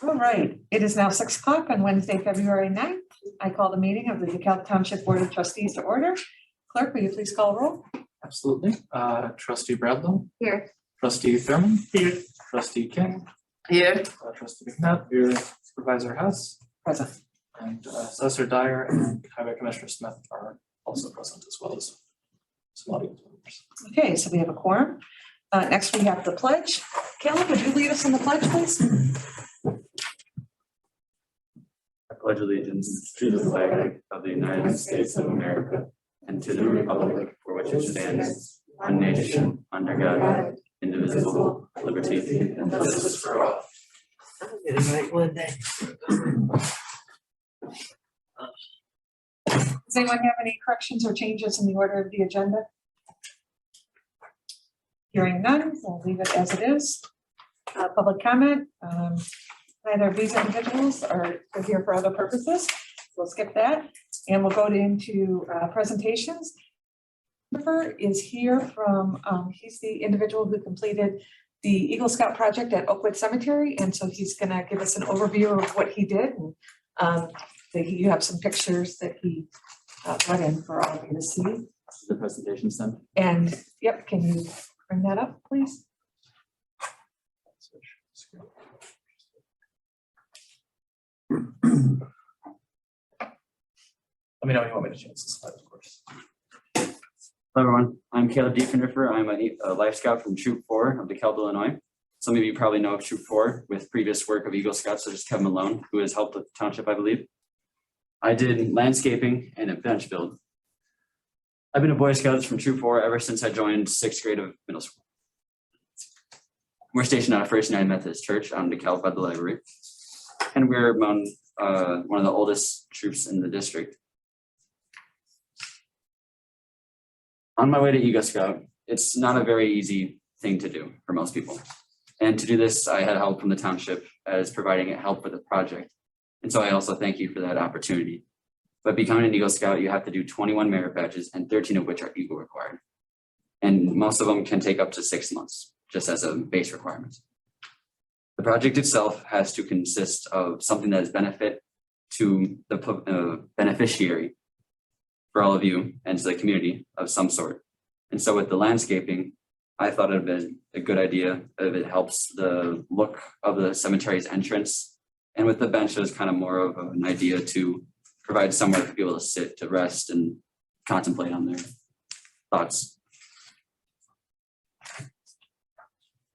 All right, it is now 6 o'clock on Wednesday, February 9th. I call the meeting of the DeKalb Township Board of Trustees to order. Clerk, will you please call roll? Absolutely. Trustee Bradlow. Here. Trustee Thurman. Here. Trustee King. Here. Trustee McNabb. Here. Supervisor Hess. Present. And Assessor Dyer and Highway Commissioner Smith are also present, as well as some audience members. Okay, so we have a quorum. Next, we have the pledge. Caleb, would you lead us in the pledge, please? I pledge allegiance to the flag of the United States of America and to the republic for which it stands, one nation, under God, indivisible, liberty and justice for all. Does anyone have any corrections or changes in the order of the agenda? Hearing none, we'll leave it as it is. Public comment. Neither of these individuals are here for other purposes. We'll skip that and we'll go into presentations. Christopher is here from, he's the individual who completed the Eagle Scout project at Oakwood Cemetery. And so he's going to give us an overview of what he did. And you have some pictures that he brought in for all of you to see. The presentation done. And yep, can you bring that up, please? Let me know when you want me to change the slide, of course. Hello everyone, I'm Caleb Diefenderfer. I'm a Life Scout from Troop 4 of DeKalb, Illinois. Some of you probably know of Troop 4 with previous work of Eagle Scouts, such as Kevin Malone, who has helped with the township, I believe. I did landscaping and a bench build. I've been a Boy Scout from Troop 4 ever since I joined 6th grade of middle school. We're stationed at a First United Methodist Church out in DeKalb by the library. And we're among one of the oldest troops in the district. On my way to Eagle Scout, it's not a very easy thing to do for most people. And to do this, I had help from the township as providing help with the project. And so I also thank you for that opportunity. But becoming an Eagle Scout, you have to do 21 merit badges and 13 of which are Eagle required. And most of them can take up to 6 months, just as a base requirement. The project itself has to consist of something that is benefit to the beneficiary for all of you and to the community of some sort. And so with the landscaping, I thought it would be a good idea if it helps the look of the cemetery's entrance. And with the bench, it was kind of more of an idea to provide somewhere for people to sit, to rest and contemplate on their thoughts.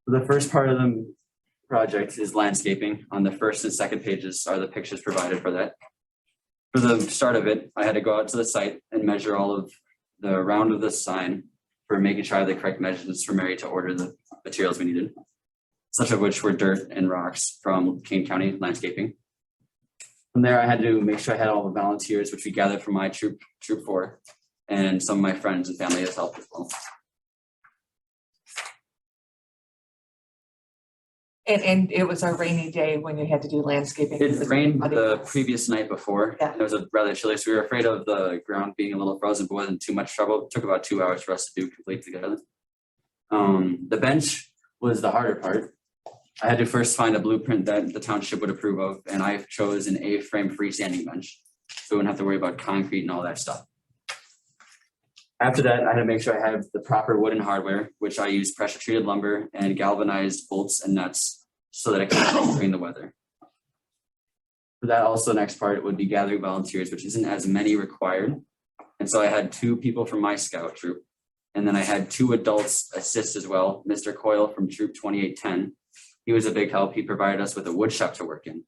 The first part of the project is landscaping. On the first and second pages are the pictures provided for that. For the start of it, I had to go out to the site and measure all of the round of the sign for making sure I had the correct measurements for Mary to order the materials we needed, such of which were dirt and rocks from Kane County Landscaping. From there, I had to make sure I had all the volunteers, which we gathered from my troop 4, and some of my friends and family has helped as well. And it was a rainy day when you had to do landscaping. It rained the previous night before. Yeah. It was a rather chilly, so we were afraid of the ground being a little frozen, but wasn't too much trouble. It took about 2 hours for us to do complete together. The bench was the harder part. I had to first find a blueprint that the township would approve of, and I chose an A-frame freestanding bench, so we wouldn't have to worry about concrete and all that stuff. After that, I had to make sure I had the proper wooden hardware, which I used pressure treated lumber and galvanized bolts and nuts so that I could contain the weather. For that, also the next part would be gathering volunteers, which isn't as many required. And so I had 2 people from my scout troop, and then I had 2 adults assist as well. Mr. Coyle from troop 2810. He was a big help. He provided us with a wood shop to work in.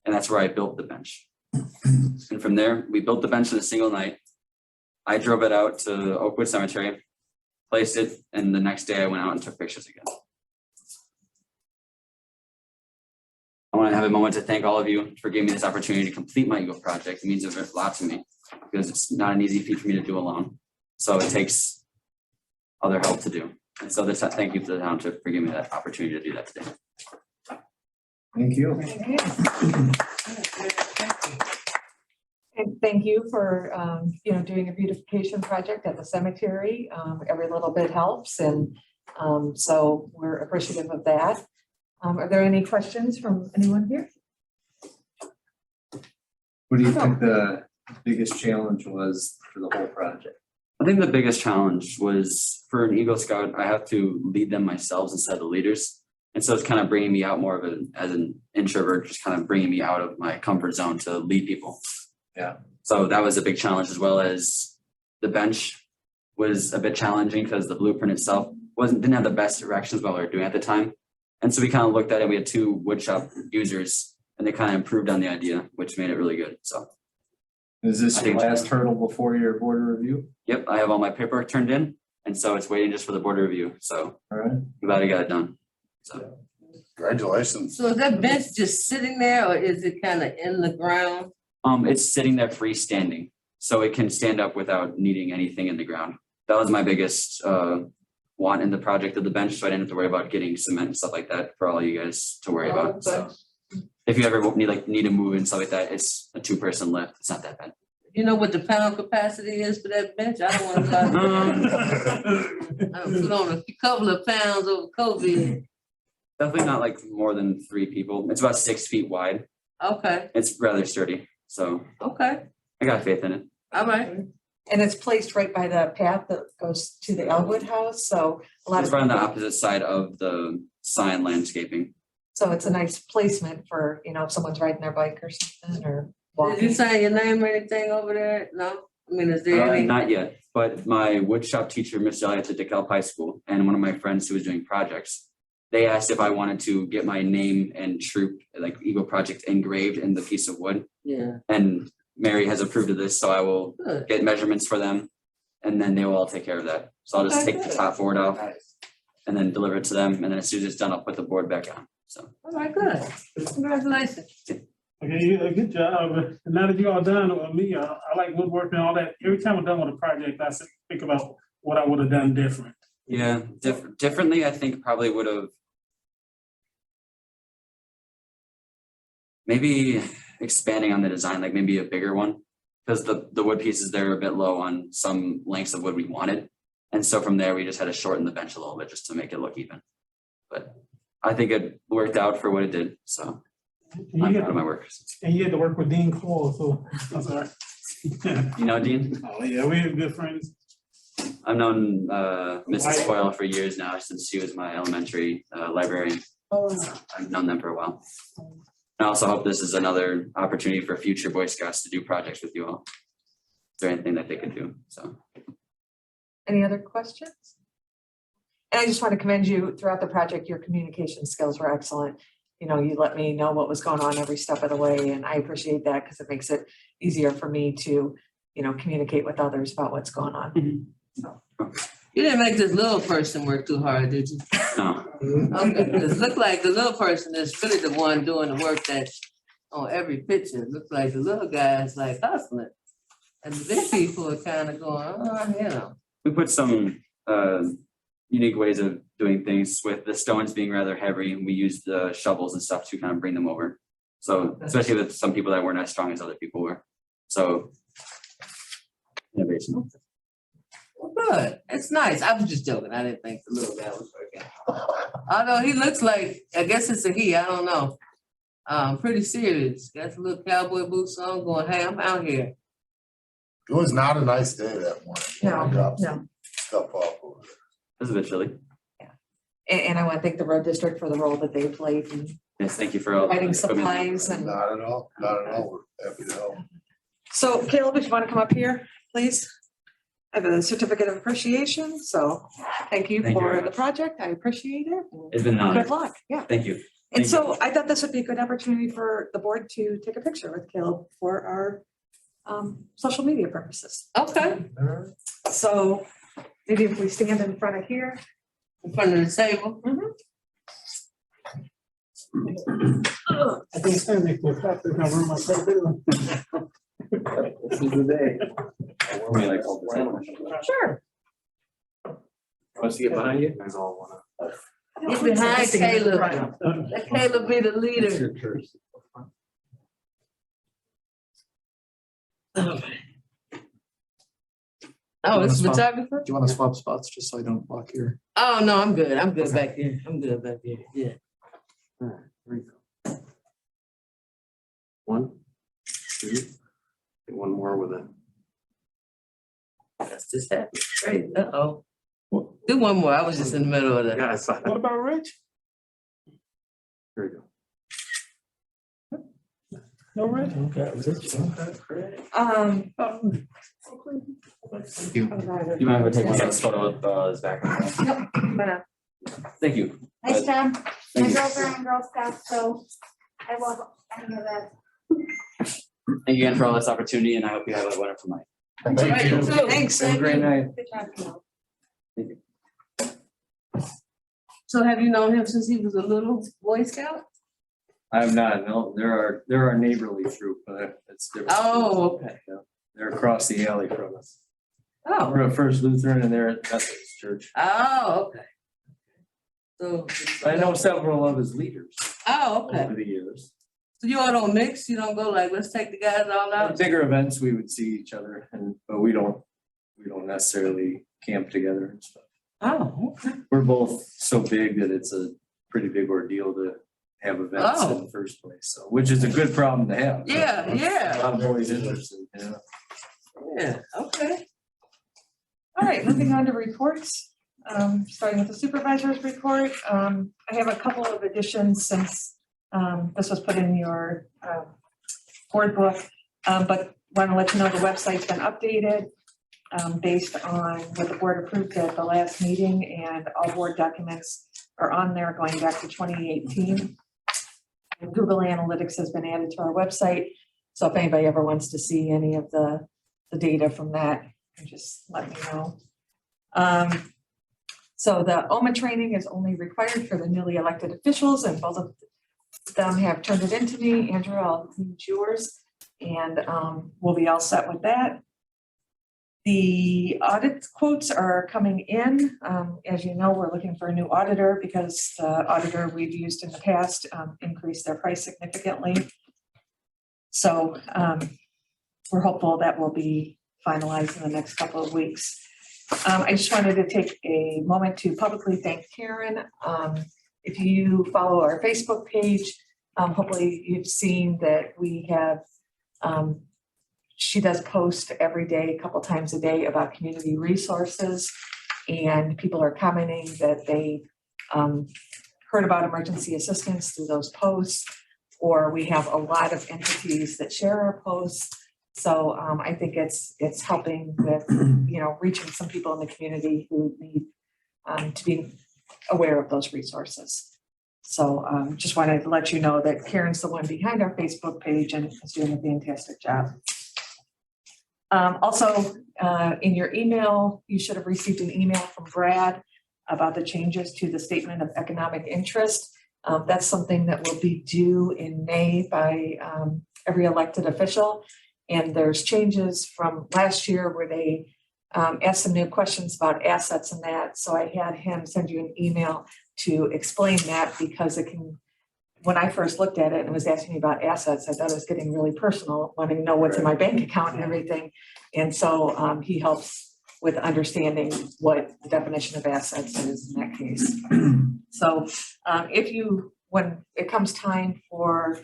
And that's where I built the bench. And from there, we built the bench in a single night. I drove it out to Oakwood Cemetery, placed it, and the next day I went out and took pictures again. I want to have a moment to thank all of you for giving me this opportunity to complete my Eagle project. It means a lot to me because it's not an easy feat for me to do alone. So it takes other help to do. And so thank you to the township for giving me that opportunity to do that today. Thank you. And thank you for doing a beautification project at the cemetery. Every little bit helps, and so we're appreciative of that. Are there any questions from anyone here? What do you think the biggest challenge was for the whole project? I think the biggest challenge was for an Eagle Scout, I have to lead them myself instead of the leaders. And so it's kind of bringing me out more of as an introvert, just kind of bringing me out of my comfort zone to lead people. Yeah. So that was a big challenge, as well as the bench was a bit challenging because the blueprint itself didn't have the best directions what we were doing at the time. And so we kind of looked at it. We had 2 woodshop users and they kind of improved on the idea, which made it really good. So. Is this I your think- last hurdle before your board review? Yep, I have all my paperwork turned in, and so it's waiting just for the board review. So All right. I'm glad I got it done. So Congratulations. So is that bench just sitting there or is it kind of in the ground? it's sitting there freestanding, so it can stand up without needing anything in the ground. That was my biggest want in the project of the bench, so I didn't have to worry about getting cement and stuff like that for all you guys to worry about. So if you ever need to move and stuff like that, it's a 2-person lift. It's not that bad. You know what the pound capacity is for that bench? I don't want to put on a couple of pounds over COVID. Definitely not like more than 3 people. It's about 6 feet wide. Okay, It's rather sturdy, so okay, I got faith in it. all right. And it's placed right by the path that goes to the Elwood house, so a lot It's of. right on the opposite side of the sign landscaping. So it's a nice placement for, if someone's riding their bike or something or Did you walking. sign your name or anything over there? No? I mean, is there any? Not yet, but my wood shop teacher, Miss Elliott at DeKalb High School, and one of my friends who was doing projects, they asked if I wanted to get my name and troop, like Eagle Project, engraved in the piece of wood. Yeah, And Mary has approved of this, so I will good. get measurements for them, and then they will all take care of that. So I'll just Okay, take the good. top board off and then deliver it to them, and then as soon as it's done, I'll put the board back on. So All right, good. Congratulations. Okay, yeah, good job. Now that you all done with me, I like woodworking and all that. Every time I'm done with a project, I think about what I would have done different. yeah, differently, I think probably would have maybe expanding on the design, like maybe a bigger one, because the wood pieces there are a bit low on some lengths of wood we wanted. And so from there, we just had to shorten the bench a little bit just to make it look even. But I think it worked out for what it did, so And I'm you proud of my had, work. and you had to work with Dean Cole, so I'm sorry. You know, Dean, Oh, yeah, we're good friends. I've known Mrs. Coyle for years now, since she was my elementary librarian. I've known them for a while. I also hope this is another opportunity for future Boy Scouts to do projects with you all. Is there anything that they could do? So Any other questions? And I just want to commend you throughout the project. Your communication skills were excellent. You let me know what was going on every step of the way, and I appreciate that because it makes it easier for me to, communicate with others about what's going on. You didn't make this little person work too hard, did you? no, Okay, it looked like the little person is really the one doing the work that's on every picture. It looks like the little guy is like hustling. And the big people are kind of going, we put some unique ways of doing things with the stones being rather heavy. We used the shovels and stuff to kind of bring them over. So especially with some people that weren't as strong as other people were. So innovation. well, good. It's nice. I was just joking. I didn't think the little guy was working. Although he looks like, I guess it's a he, I don't know. Pretty serious. Got a little cowboy boots on going, hey, I'm out here. It was not a nice day that morning. No, I dropped no. some Stuff off over there. It was a bit chilly. And I want to thank the road district for the role that they played in Yes, thank you for all. providing supplies and. Not at all, not at all. We're happy to help. So Caleb, if you want to come up here, please. I have a certificate of appreciation, so thank you Thank you for very the much. project. I appreciate it. It's been an honor. Good luck, yeah. Thank you. And Thank you. so I thought this would be a good opportunity for the board to take a picture with Caleb for our social media purposes. Okay, So maybe if we stand in front of here. in front of the table. I think stand next to a cop, there's no room myself. This is the day. We like hold this in. Sure. Wants to get behind you? There's all one. Get behind Caleb. Let Caleb be the leader. Oh, it's photographer? Do you want to swap spots just so I don't block your? Oh, no, I'm good. I'm good back there. I'm good back there. Yeah. All right, here we go. 1, 2, more with it. That's just happened. Great, uh-oh. Do one more. I was just in the middle of that. Yeah, it's What about Rich? Here we go. No Rich? You mind if I take one last photo of his background? Thank you. Nice job. My Thank you. girls are in Girl Scouts, so I love any of that. Thank you again for all this opportunity, and I hope you have a wonderful night. Thank you. Thanks. Have a great night. Good job. So have you known him since he was a little Boy Scout? I'm not, no, they're our neighborly group, but it's different. Oh, okay. They're across the alley from us. Oh, We're a First Lutheran and they're at Methodist Church. oh, okay. So. I know several of his leaders Oh, okay. over the years. So you all don't mix? You don't go like, let's take the guys all At out? bigger events, we would see each other but we don't necessarily camp together and stuff. Oh, okay. We're both so big that it's a pretty big ordeal to have events in the first place, so, which is a good problem to have. Yeah, yeah. A lot of boys interested, yeah. Yeah, okay. All right, moving on to reports, starting with the supervisor's report. I have a couple of additions since this was put in your board book, but want to let you know the website's been updated based on what the board approved at the last meeting, and all board documents are on there going back to 2018. And Google Analytics has been added to our website, so if anybody ever wants to see any of the data from that, just let me know. So the OMA training is only required for the newly elected officials, and both of them have turned it into me. Andrew, I'll include yours, and we'll be all set with that. The audit quotes are coming in. As you know, we're looking for a new auditor because the auditor we've used in the past increased their price significantly. So we're hopeful that will be finalized in the next couple of weeks. I just wanted to take a moment to publicly thank Karen. If you follow our Facebook page, hopefully you've seen that we have she does post every day, a couple times a day, about community resources, and people are commenting that they heard about emergency assistance through those posts, or we have a lot of entities that share our posts. So I think it's helping with, you know, reaching some people in the community who need to be aware of those resources. So just wanted to let you know that Karen's the one behind our Facebook page and is doing a fantastic job. Also, in your email, you should have received an email from Brad about the changes to the statement of economic interest. That's something that will be due in May by every elected official. And there's changes from last year where they asked some new questions about assets and that. So I had him send you an email to explain that, because it can, when I first looked at it and it was asking me about assets, I thought it was getting really personal, wanting to know what's in my bank account and everything. And so he helps with understanding what the definition of assets is in that case. So if you, when it comes time for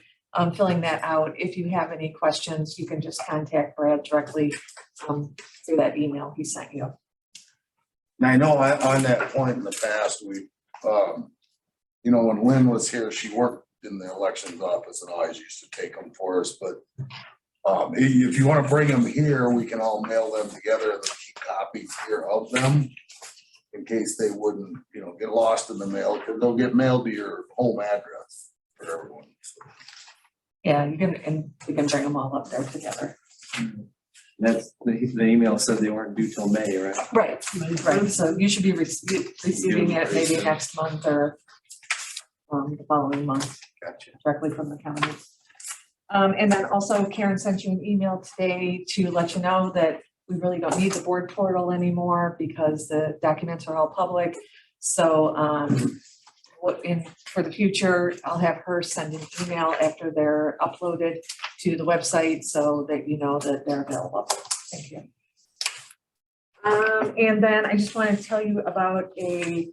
filling that out, if you have any questions, you can just contact Brad directly through that email he sent you. And I know on that point in the past, we, you know, when Lynn was here, she worked in the elections office and always used to take them for us, but if you want to bring them here, we can all mail them together and keep copies here of them in case they wouldn't, you know, get lost in the mail, because they'll get mailed to your home address for everyone. So. Yeah, you can, and we can bring them all up there together. That's, the email said they weren't due till May, right? Right, right. So you should be receiving it maybe next month or the following month. Gotcha. Directly from the county. And then also Karen sent you an email today to let you know that we really don't need the board portal anymore because the documents are all public. So for the future, I'll have her send an email after they're uploaded to the website so that you know that they're available. Thank you. And then I just want to tell you about a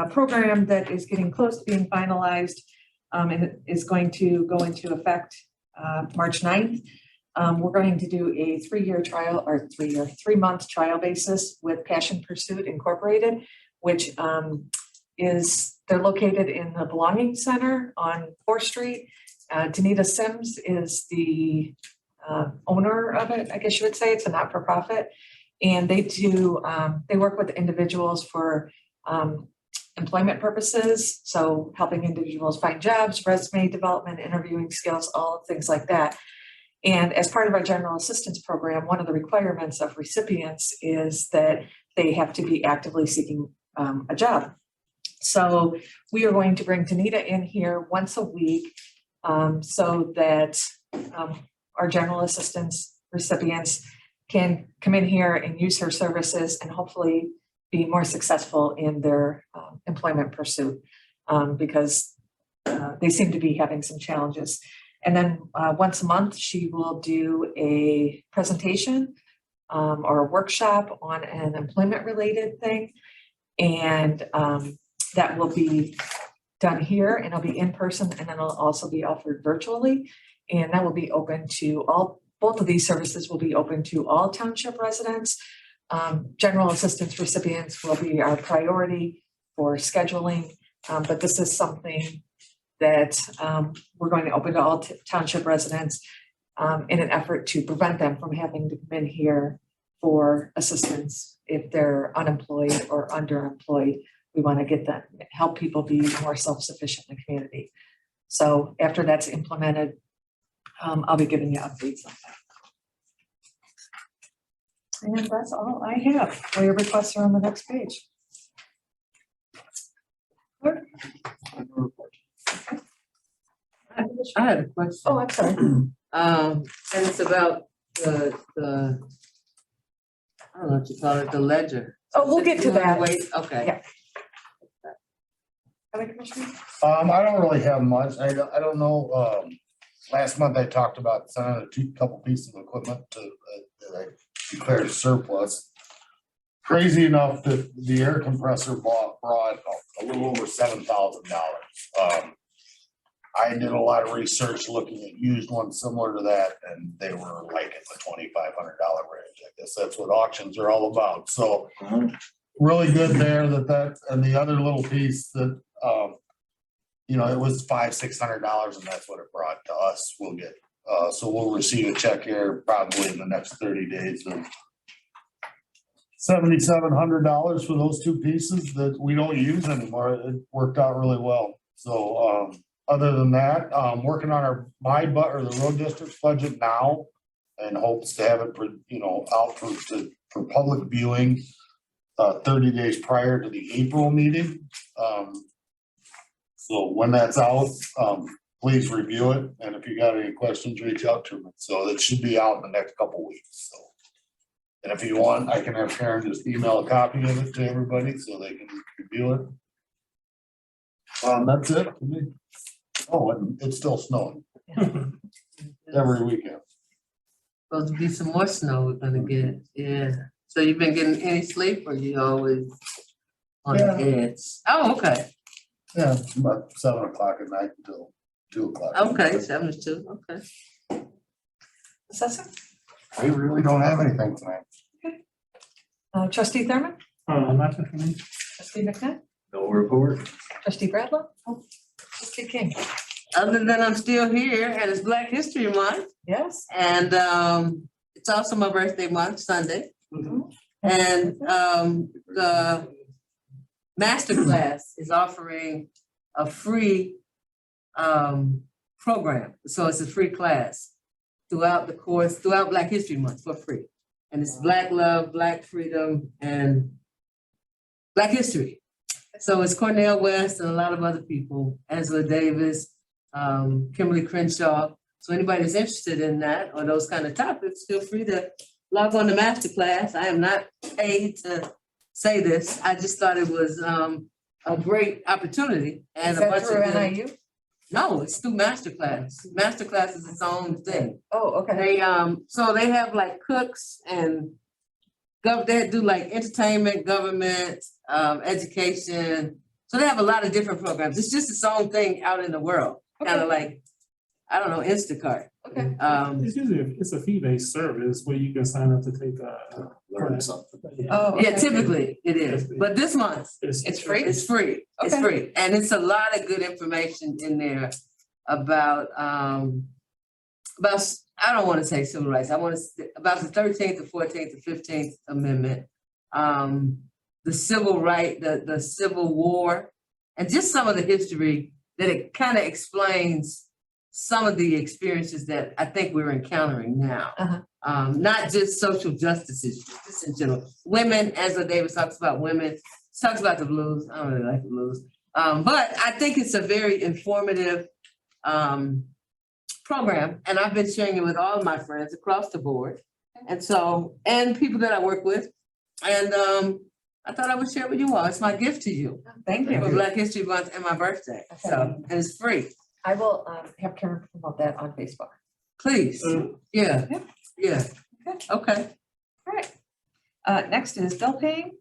program that is getting close to being finalized and it is going to go into effect March 9th. We're going to do a 3-year trial or 3-month trial basis with Passion Pursuit Incorporated, which they're located in the Belonging Center on 4th Street. Danita Sims is the owner of it, I guess you would say. It's a not-for-profit. And they work with individuals for employment purposes. So helping individuals find jobs, resume development, interviewing skills, all things like that. And as part of our general assistance program, one of the requirements of recipients is that they have to be actively seeking a job. So we are going to bring Danita in here once a week so that our general assistance recipients can come in here and use her services and hopefully be more successful in their employment pursuit because they seem to be having some challenges. And then once a month, she will do a presentation or a workshop on an employment related thing. And that will be done here and it'll be in person and then it'll also be offered virtually. And that will be open to both of these services will be open to all township residents. General assistance recipients will be our priority for scheduling, but this is something that we're going to open to all township residents in an effort to prevent them from having to come in here for assistance if they're unemployed or underemployed. We want to get them, help people be more self-sufficient in the community. So after that's implemented, I'll be giving you updates on that. And that's all I have. All your requests are on the next page. Clerk? I had a question. Oh, I'm sorry. And it's about the I don't know what you call it, the ledger. Oh, we'll get to that. Wait, okay. Yeah. Commissioner? I don't really have much. I don't know. Last month I talked about sending a couple pieces of equipment to that I declared surplus. Crazy enough that the air compressor brought a little over $7,000. I did a lot of research looking at used ones similar to that, and they were like in the $2,500 range. I guess that's what auctions are all about. So really good there that and the other little piece that you know, it was $500-600 and that's what it brought to us. We'll get so we'll receive a check here probably in the next 30 days of $7,700 for those two pieces that we don't use anymore. It worked out really well. So other than that, working on the road district's budget now, and hopes to have it out for public viewing 30 days prior to the April meeting. So when that's out, please review it, and if you got any questions, reach out to me. So it should be out in the next couple weeks. So, and if you want, I can have Sharon just email a copy of it to everybody so they can review it. That's it for me. Oh, and it's still snowing every weekend. Supposed to be some more snow we're gonna get, yeah. So you've been getting any sleep or you always on the edge? Oh, okay, Yeah, it's about 7 o'clock at night until 2 o'clock. okay, 7 to 2, okay. Assessor? We really don't have anything tonight. Trustee Thurman? Nothing for me. Trustee McNabb? No report. Trustee Bradlow? Trustee King? Other than I'm still here and it's Black History Month Yes. and it's also my birthday month, Sunday. And the masterclass is offering a free program. So it's a free class throughout the course, throughout Black History Month for free. And it's Black love, Black freedom, and Black history. So it's Cornell West and a lot of other people, Angela Davis, Kimberly Crenshaw. So anybody that's interested in that or those kind of topics, feel free to log on to masterclass. I am not paid to say this. I just thought it was a great opportunity and Is a that bunch through of them. NIU? No, it's through masterclass. Masterclass is its own thing. Oh, okay. They so they have like cooks and they do like entertainment, government, education. So they have a lot of different programs. It's just its own thing out in the world. Kind of like I don't know, Instacart. Okay. It's usually, it's a fee-based service where you can sign up to take Learn something. Oh, Yeah, okay. typically it is, but this month, It's free? it's free, it's Okay. free, and it's a lot of good information in there about, I don't wanna say civil rights, I wanna say about the 13th, the 14th, the 15th Amendment. The civil right, the Civil War, and just some of the history that it kind of explains some of the experiences that I think we're encountering now. Not just social justice issues, just in general. Women, Angela Davis talks about women, talks about the blues. I don't really like the blues. But I think it's a very informative program, and I've been sharing it with all of my friends across the board. And so, and people that I work with. And I thought I would share with you all. It's my gift to you Thank for you. Black History Month and my birthday. So, and it's free. I will have Karen promote that on Facebook. Please. Yeah. Yeah. Yeah. Okay. Okay. All right. Next is bill paying.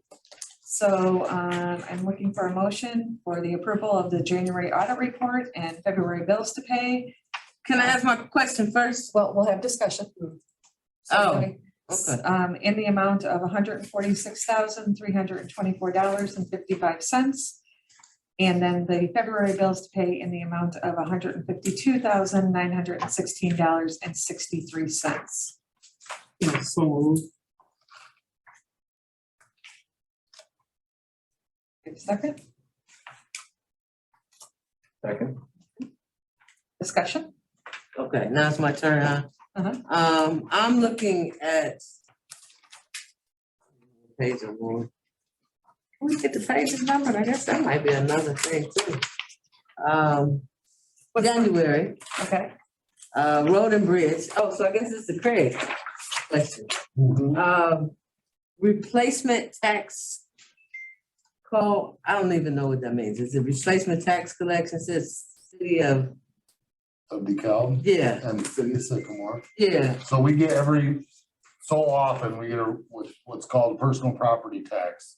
So I'm looking for a motion for the approval of the January audit report and February bills to pay. Can I ask my question first? Well, we'll have discussion. Oh, Okay. okay. In the amount of $146,324.55. And then the February bills to pay in the amount of $152,916.63. So moved. Give a second. Second. Discussion. Okay, now it's my turn, huh? I'm looking at page I'm on. We get the pages numbered, I guess that might be another thing too. January, Okay. road and bridge, oh, so I guess it's the Craig question. Replacement tax call, I don't even know what that means, is it replacement tax collection, says city of, Of DeKalb yeah, and the city of Sycamore. yeah, So we get every so often, we get what's called personal property tax.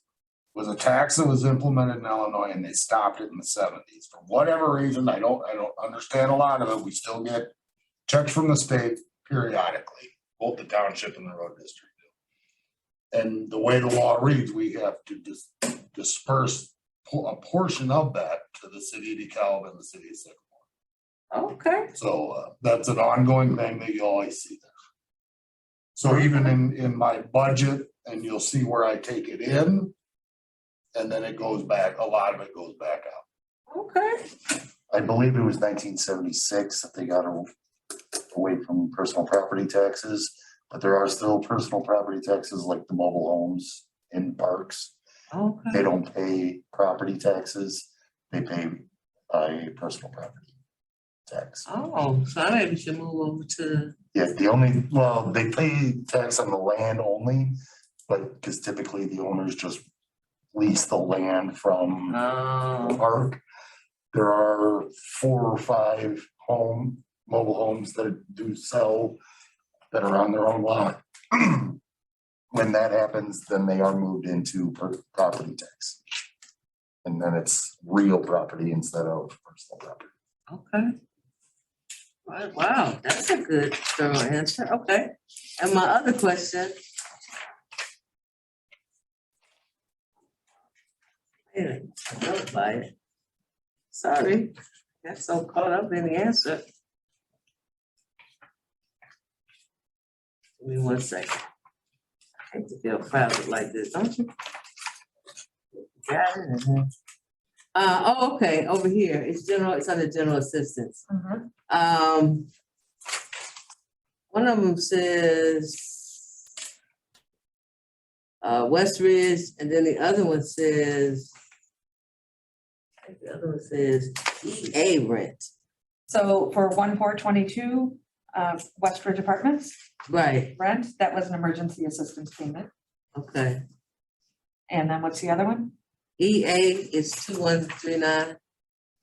It was a tax that was implemented in Illinois and they stopped it in the 70s. For whatever reason, I don't understand a lot of it. We still get checks from the state periodically, both the township and the road district do. And the way the law reads, we have to disperse a portion of that to the city of DeKalb and the city of Sycamore. okay. So that's an ongoing thing that you always see there. So even in my budget, and you'll see where I take it in, and then it goes back, a lot of it goes back out. Okay. I believe it was 1976 that they got away from personal property taxes, but there are still personal property taxes like the mobile homes in parks. Okay. They don't pay property taxes, they pay a personal property tax. Oh, so I maybe should move over to, Yeah, they pay tax on the land only, but because typically the owners just lease the land from the park. There are 4 or 5 mobile homes that do sell that are on their own lot. When that happens, then they are moved into property tax. And then it's real property instead of personal property. okay. Wow, that's a good thorough answer, okay. And my other question. Yeah, I don't buy it. Sorry, got so caught up in the answer. Give me 1 second. I hate to feel crowded like this, don't you? Got it. Oh, okay, over here, it's under general assistance. One of them says West Ridge, and then the other one says, I think the other one says EA rent. So for 1422 Westridge Apartments Right, rent, that was an emergency assistance payment. okay. And then what's the other one? EA is 2139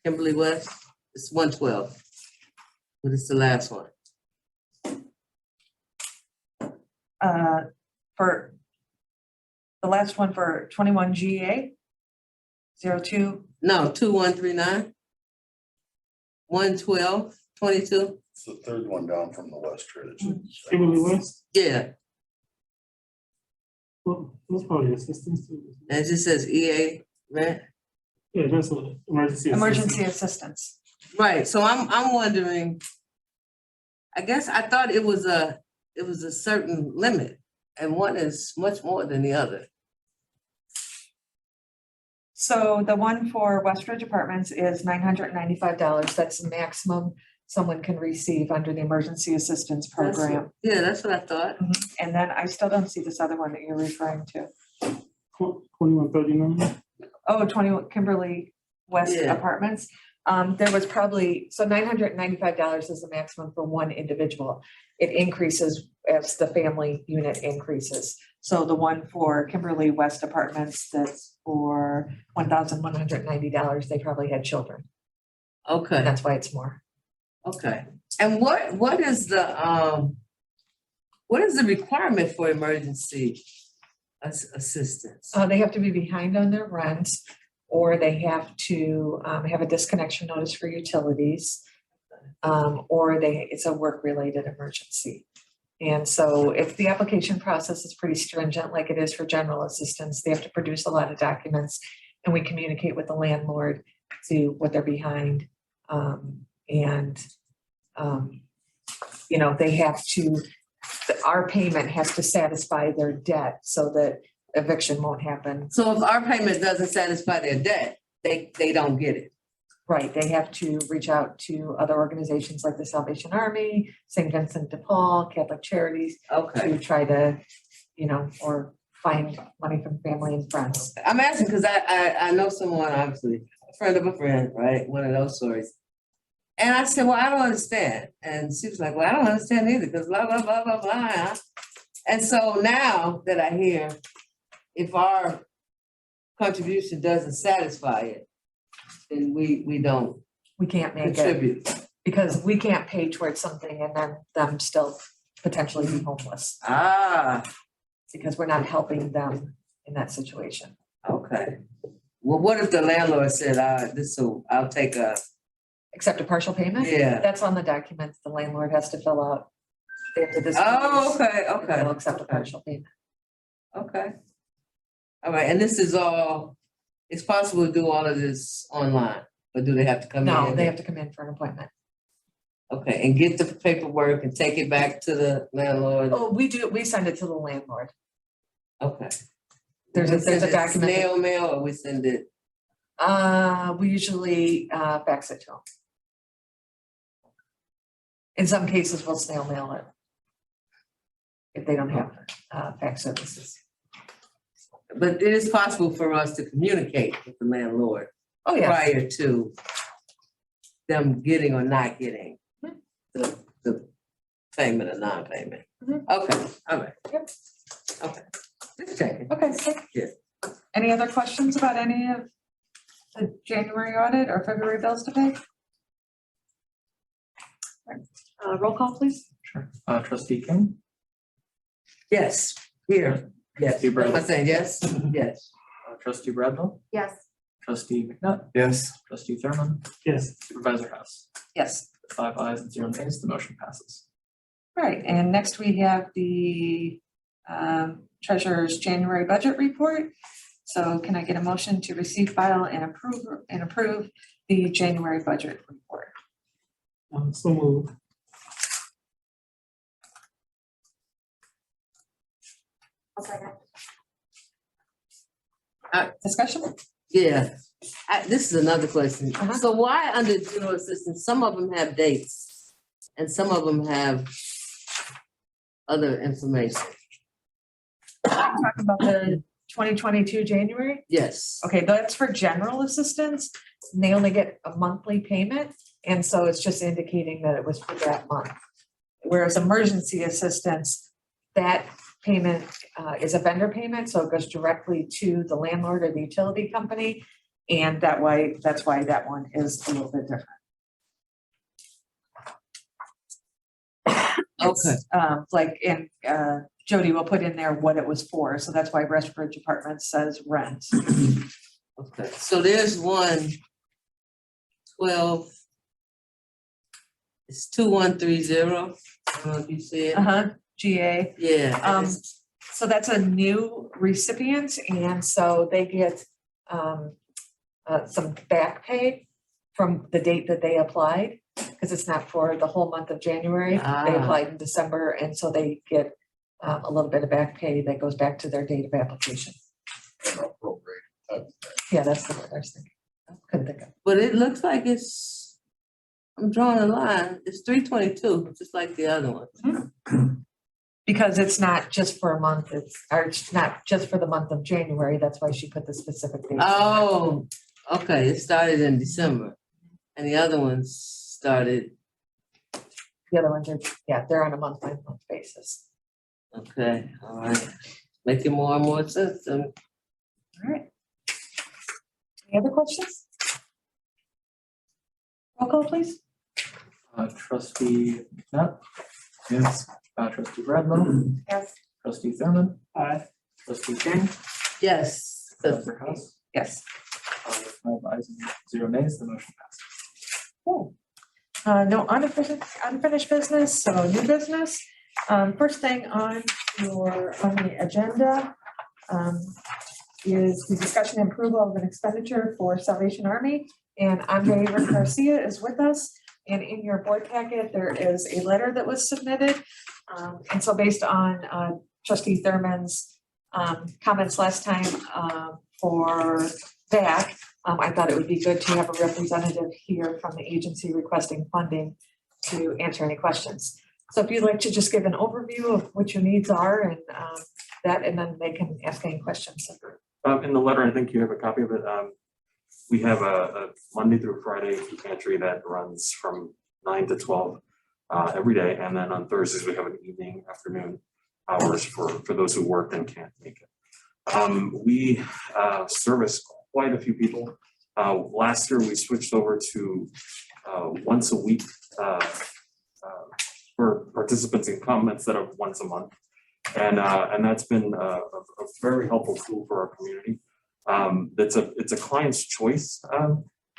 Kimberly West, it's 112. But it's the last one. For the last one for 21 GA 02. No, 2139. 112. 22? It's the third one down from the West Ridge. Kimberly West, Yeah, what's probably assistance too. and it just says EA, right? Yeah, that's what, emergency. Emergency assistance. assistance. Right, so I'm wondering, I guess I thought it was a certain limit, and one is much more than the other. So the one for Westridge Apartments is $995. That's the maximum someone can receive under the emergency assistance program. Yeah, that's what I thought. And then I still don't see this other one that you're referring to. 2139. Oh, 21 Kimberly West Yeah. Apartments. There was probably, so $995 is the maximum for one individual. It increases as the family unit increases. So the one for Kimberly West Apartments, that's for $1,190, they probably had children. Okay, That's why it's more. okay. And what is the requirement for emergency assistance? They have to be behind on their rent, or they have to have a disconnection notice for utilities, or it's a work-related emergency. And so if the application process is pretty stringent, like it is for general assistance, they have to produce a lot of documents, and we communicate with the landlord to what they're behind. They have to, our payment has to satisfy their debt so that eviction won't happen. So if our payment doesn't satisfy their debt, they don't get it. Right, they have to reach out to other organizations like the Salvation Army, St. Vincent de Paul, Catholic Charities, Okay. to try to, or find money from family and friends. I'm asking because I know someone, obviously, a friend of a friend, right? One of those stories. And I said, well, I don't understand. And she was like, well, I don't understand either because blah, blah, blah, blah, blah. And so now that I hear, if our contribution doesn't satisfy it, then we don't We can't make it contribute. because we can't pay towards something and then them still potentially be homeless Ah, because we're not helping them in that situation. okay. Well, what if the landlord said, I'll take a, Accept a partial payment? yeah. That's on the documents the landlord has to fill out. They have to disclose. Oh, okay, and okay. They'll accept a okay. partial payment. Okay. All right, and this is all, it's possible to do all of this online, or do they have to come in? No, they have to come in for an appointment. Okay, and get the paperwork and take it back to the landlord? Oh, we send it to the landlord. Okay. There's We a send it document. Snail mail, or we send it, We usually fax it to them. In some cases, we'll snail mail it. If they don't have fax services. but it is possible for us to communicate with the landlord Oh, yeah. prior to them getting or not getting the payment or non-payment. Mhm. Okay, all right. Yep. Okay, just checking. Okay. So Yeah. Any other questions about any of the January audit or February bills to pay? Roll call, please. Sure. Trustee King, Yes, here, yes. Trustee Bradley. I'm saying yes, yes. Trustee Bradwell, Yes. Trustee McNutt, Yes. Trustee Thurman, Yes, Supervisor House. Yes. 5 ayes and 0 nays, the motion passes. All right, and next we have the treasurer's January budget report. So can I get a motion to receive, file, and approve the January budget report? so moved. I'll second. Discussion? Yeah, this is another question. Uh-huh. So why under general assistance, some of them have dates and some of them have other information? Talking about the 2022 January? Yes. Okay, that's for general assistance. And they only get a monthly payment. And so it's just indicating that it was for that month. Whereas emergency assistance, that payment is a vendor payment, so it goes directly to the landlord or the utility company. And that's why that one is a little bit different. Okay. Like in, Jody will put in there what it was for, so that's why Westbridge Apartments says rent. Okay, so there's one 12. It's 2130. I don't know if you said. GA. Yeah. So that's a new recipient, and so they get some back pay from the date that they applied, because it's not for the whole month of January. They Ah. applied in December, and so they get a little bit of back pay that goes back to their date of application. Yeah, that's the word I was thinking. Couldn't think of. But it looks like I'm drawing a line. It's 322, just like the other one. Because it's not just for a month, it's not just for the month of January, that's why she put the specific date. Oh, okay, it started in December. And the other ones started, The other ones are, yeah, they're on a month-by-month basis. okay, all right. Making more and more sense to me. All right. Any other questions? Roll call, please. Trustee Knapp? Yes. Trustee Bradlow? Yes. Trustee Thurman? Aye. Trustee King? Yes. Dr. House? Yes. With 5 ayes and 0 nays, the motion passes. Cool. No unfinished business, so new business. First thing on the agenda is the discussion and approval of an expenditure for Salvation Army. And Andre Garcia is with us. And in your board packet, there is a letter that was submitted. And so based on Trustee Thurman's comments last time for that, I thought it would be good to have a representative here from the agency requesting funding to answer any questions. So if you'd like to just give an overview of what your needs are and that, and then they can ask any questions. In the letter, I think you have a copy of it. We have a Monday through Friday food pantry that runs from 9 to 12 every day. And then on Thursdays, we have an evening, afternoon hours for those who work and can't make it. We service quite a few people. Last year, we switched over to once a week for participants in come instead of once a month. And that's been a very helpful tool for our community. It's a client's choice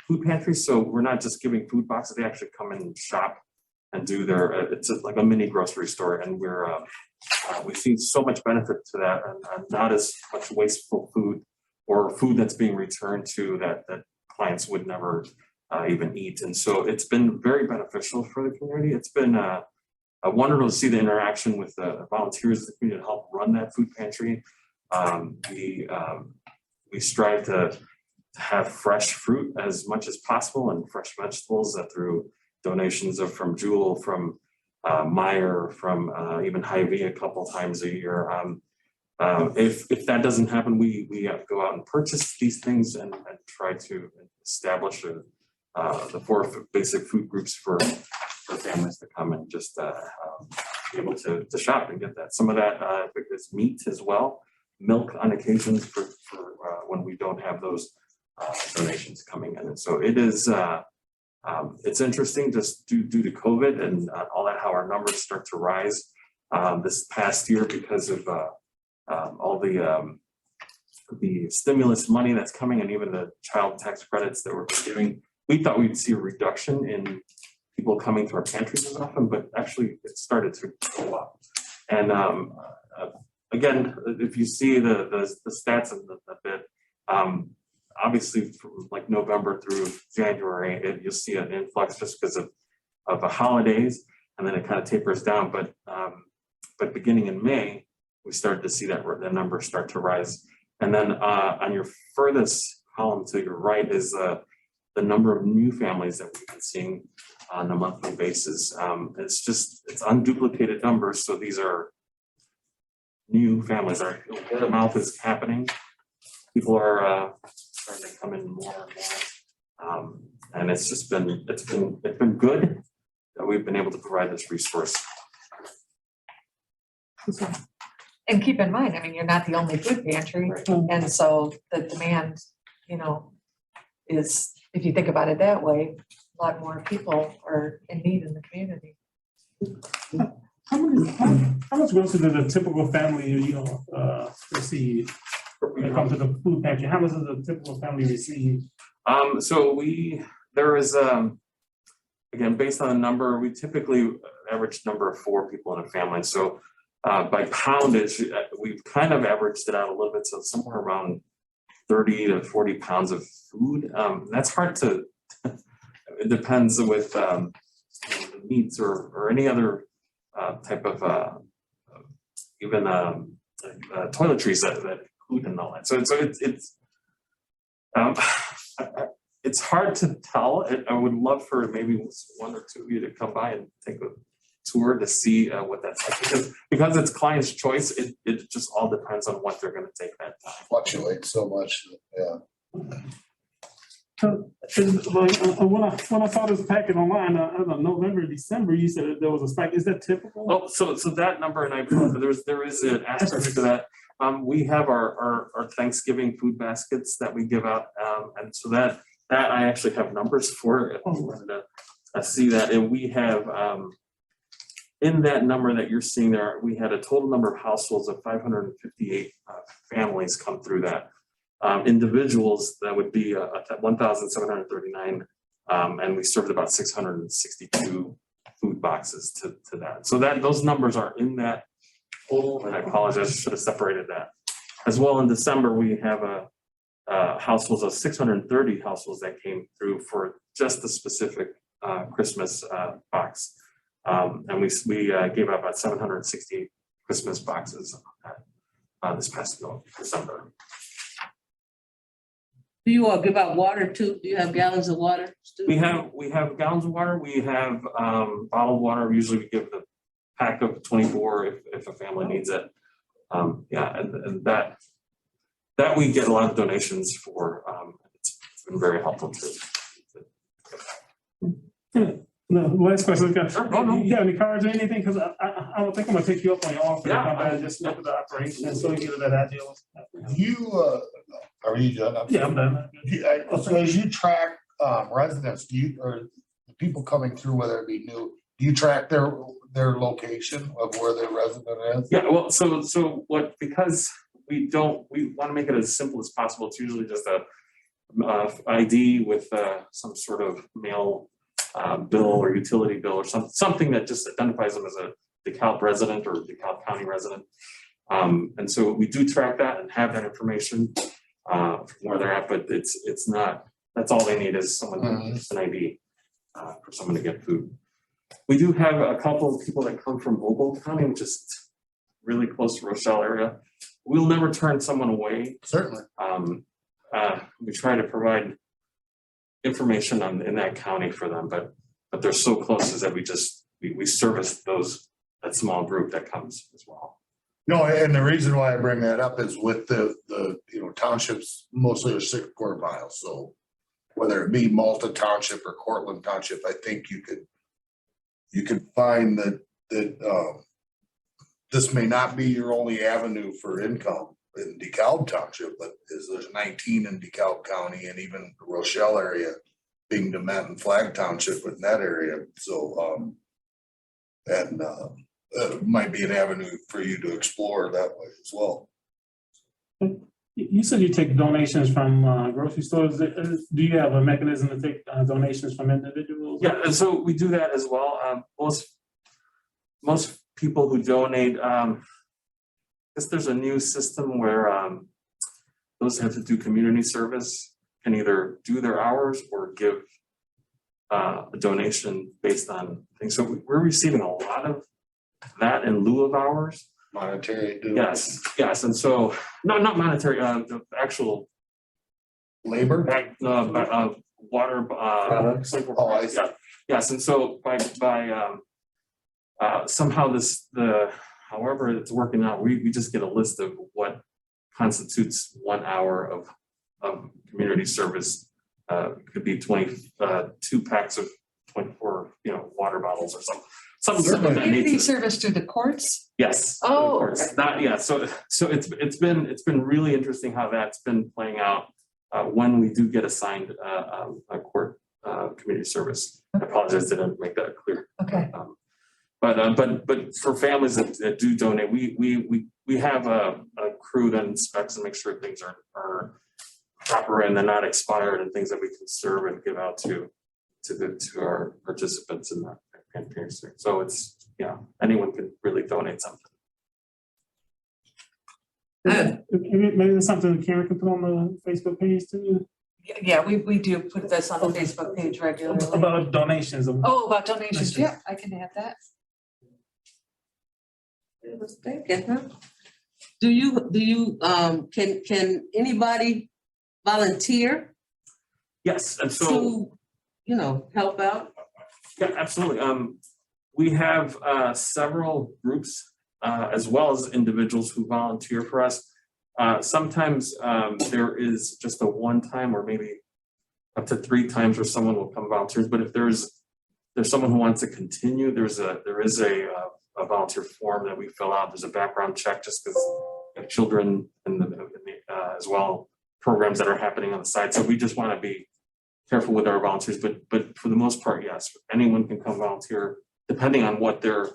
food pantry, so we're not just giving food boxes. They actually come in and shop and do their. It's like a mini grocery store, and we've seen so much benefit to that, and not as much wasteful food or food that's being returned to that clients would never even eat. And so it's been very beneficial for the community. It's been wonderful to see the interaction with the volunteers in the community to help run that food pantry. We strive to have fresh fruit as much as possible and fresh vegetables through donations from Jewel, from Meyer, from even Hy-Vee a couple times a year. If that doesn't happen, we go out and purchase these things and try to establish the 4 basic food groups for families to come and just be able to shop and get that. Some of that is meat as well, milk on occasions for when we don't have those donations coming in. And so it is, it's interesting just due to COVID and all that, how our numbers start to rise this past year because of all the stimulus money that's coming and even the child tax credits that we're giving. We thought we'd see a reduction in people coming to our pantries as often, but actually it started to go up. And again, if you see the stats a bit, obviously from like November through January, you'll see an influx just because of the holidays, and then it kind of tapers down. But beginning in May, we started to see that the numbers start to rise. And then on your furthest column to your right is the number of new families that we've been seeing on a monthly basis. It's unduplicated numbers. So these are new families. Our word of mouth is happening. People are starting to come in more and more. And it's been good that we've been able to provide this resource. And keep in mind, I mean, you're not the only food pantry, and so the demand, is, if you think about it that way, a lot more people are in need in the community. How much groceries does a typical family, receive when it comes to the food pantry? How much does a typical family receive? So there is again, based on the number, we typically average number of 4 people in a family. So by poundage, we've kind of averaged it out a little bit. So somewhere around 30 to 40 pounds of food. That's hard to, it depends with meats or any other type of even toiletries that include and all that. So it's hard to tell. I would love for maybe 1 or 2 of you to come by and take a tour to see what that's like, because it's client's choice. It just all depends on what they're going to take that time. Fluctuates so much, yeah. So, when I saw this packet online, I don't know, November, December, you said that there was a spike. Is that typical? Oh, so that number, and there is an aspect to that. We have our Thanksgiving food baskets that we give out, and so that I actually have numbers for if you wanted to see that. And we have in that number that you're seeing there, we had a total number of households of 558 families come through that. Individuals, that would be 1,739, and we served about 662 food boxes to that. So those numbers are in that total, and I apologize, I should have separated that. As well, in December, we have households of 630 households that came through for just the specific Christmas box. And we gave out about 760 Christmas boxes this past December. Do you all give out water too? Do you have gallons of water? We have gallons of water. We have bottled water. Usually we give the pack of 24 if a family needs it. Yeah, and that we get a lot of donations for. It's been very helpful too. No, last question. Sure. Oh, no. You have any cards or anything? Because I don't think I'm gonna take you up on your offer. Yeah. I just look at the operation and so you get that idea. Are you done? Yeah, I'm done. So as you track residents, or the people coming through, whether it be new, do you track their location of where their resident is? Yeah, well, so because we want to make it as simple as possible. It's usually just a ID with some sort of mail bill or utility bill or something that just identifies them as a DeKalb resident or DeKalb County resident. And so we do track that and have that information from where they're at, but it's not, that's all they need is someone, just an ID for someone to get food. We do have a couple of people that come from Oakwood County, which is really close to Rochelle area. We'll never turn someone away. Certainly. We try to provide information in that county for them, but they're so close is that we service that small group that comes as well. No, and the reason why I bring that up is with the townships, mostly are 6 quarter miles. So whether it be Malta Township or Cortland Township, I think you could find that this may not be your only avenue for income in DeKalb Township, but there's 19 in DeKalb County, and even the Rochelle area being DeMette and Flag Township in that area. So it might be an avenue for you to explore that way as well. You said you take donations from grocery stores. Do you have a mechanism to take donations from individuals? Yeah, and so we do that as well. Most people who donate, I guess there's a new system where those who have to do community service can either do their hours or give a donation based on things. So we're receiving a lot of that in lieu of hours. Monetary. Yes, and so not monetary. The actual Labor. Water. Yes, and so by somehow however it's working out, we just get a list of what constitutes 1 hour of community service. Could be 22 packs of 24 water bottles or something of that Community nature. service through the courts? Yes. Oh, of course. So it's been really interesting how that's been playing out when we do get assigned a court community service. I apologize, didn't make that clear. Okay. But for families that do donate, we have a crew that inspects and makes sure things are proper and they're not expired and things that we can serve and give out to to our participants in that campaign. So it's, yeah, anyone can really donate something. Maybe it's something Karen can put on the Facebook page too, Yeah, we do put this on the Facebook page regularly. about donations. Oh, about donations, yeah, I can add that. I was thinking, huh? Do you, can anybody volunteer Yes, and so. to, you know, help out? Yeah, absolutely. We have several groups as well as individuals who volunteer for us. Sometimes there is just a one time or maybe up to 3 times where someone will come volunteers. But if there's someone who wants to continue, there is a volunteer form that we fill out. There's a background check just because we have children as well, programs that are happening on the side. So we just want to be careful with our volunteers, but for the most part, yes, anyone can come volunteer depending on what their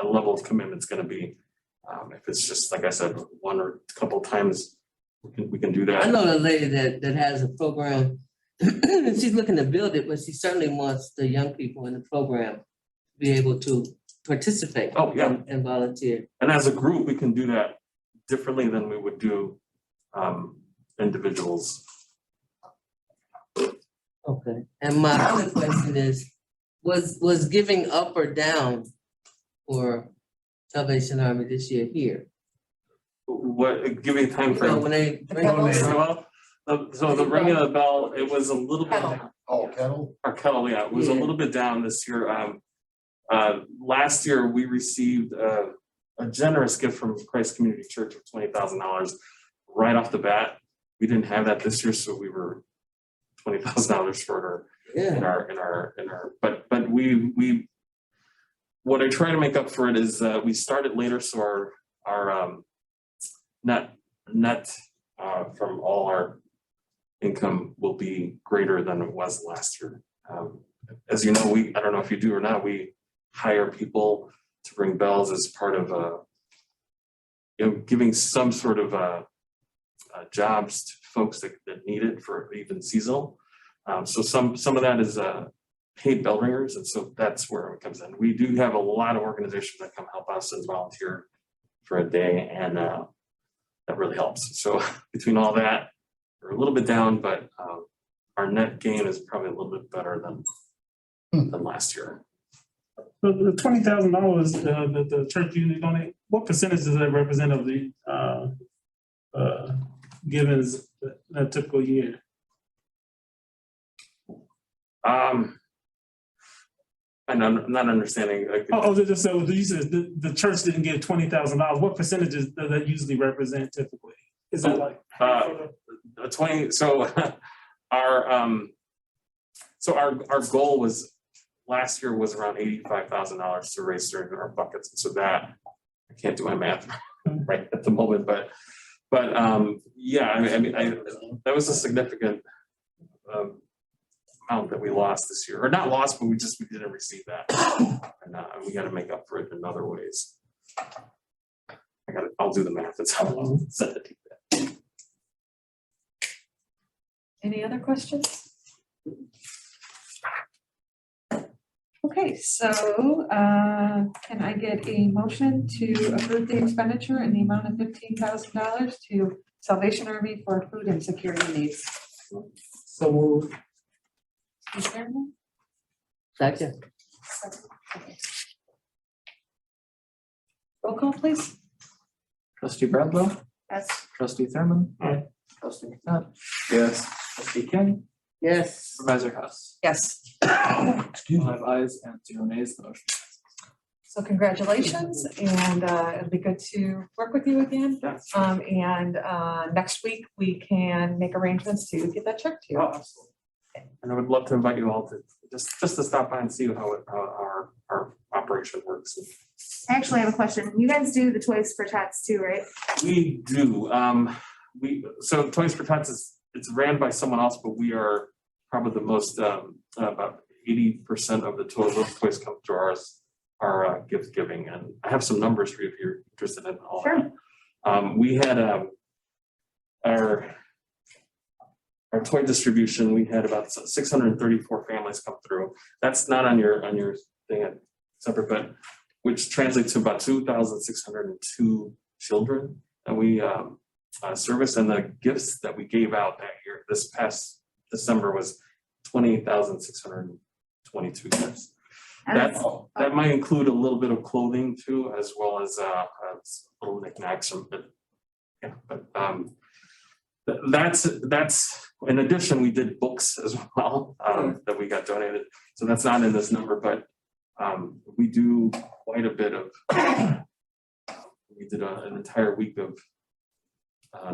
level of commitment is going to be. If it's just, like I said, 1 or a couple of times, we can do that. I know a lady that has a program. She's looking to build it, but she certainly wants the young people in the program to be able to participate. Oh, yeah. And volunteer. And as a group, we can do that differently than we would do individuals. Okay, and my other question is, was giving up or down for Salvation Army this year here? What, give me a time You know, frame. when they bring Well, so the ringing of the bell, it was a little bit, Oh, kettle? our kettle, yeah, it was a Yeah. little bit down this year. Last year, we received a generous gift from Christ Community Church of $20,000 right off the bat. We didn't have that this year, so we were $20,000 shorter Yeah, in our, but we, what I try to make up for it is, we started later, so our net from all our income will be greater than it was last year. As you know, I don't know if you do or not, we hire people to ring bells as part of giving some sort of jobs to folks that need it for even seasonal. So some of that is paid bell ringers, and so that's where it comes in. We do have a lot of organizations that come help us and volunteer for a day, and that really helps. So between all that, we're a little bit down, but our net gain is probably a little bit better than last year. The $20,000 that the church usually donate, what percentage does that represent of the givens that typical year? I'm not understanding. Just so you said the church didn't get $20,000. What percentages does that usually represent typically? Is it like 20? So our goal was last year was around $85,000 to raise during our buckets, and so that I can't do my math right at the moment, but yeah, I mean that was a significant amount that we lost this year, or not lost, but we didn't receive that, and we got to make up for it in other ways. I'll do the math. That's how I'll send it to you. Any other questions? Okay, so can I get a motion to approve the expenditure in the amount of $15,000 to Salvation Army for food and security needs? so moved. Is there one? Second. Okay. Roll call, please. Trustee Bradlow, Yes. trustee Thurman. Aye. Trustee McNutt, Yes. trustee King, Yes. supervisor Huss. Yes. 5 ayes and 0 nays, the motion passes. So congratulations, and it'll be good to work with you again. Yes. And next week, we can make arrangements to get that check to you. Oh, absolutely. And I would love to invite you all to just to stop by and see how our operation works. I actually have a question. You guys do the Toys for Tots too, right? We do. So Toys for Tots it's ran by someone else, but we are probably the most about 80% of the those toys come through our gift giving, and I have some numbers for you if you're interested in all Sure. that. We had our our toy distribution, we had about 634 families come through. That's not on your thing at separate, but which translates to about 2,602 children that we serviced, and the gifts that we gave out that year, this past December, was 28,622 gifts. That might include a little bit of clothing too, as well as little knickknacks. That's in addition, we did books as well that we got donated. So that's not in this number, but we do quite a bit of. We did an entire week of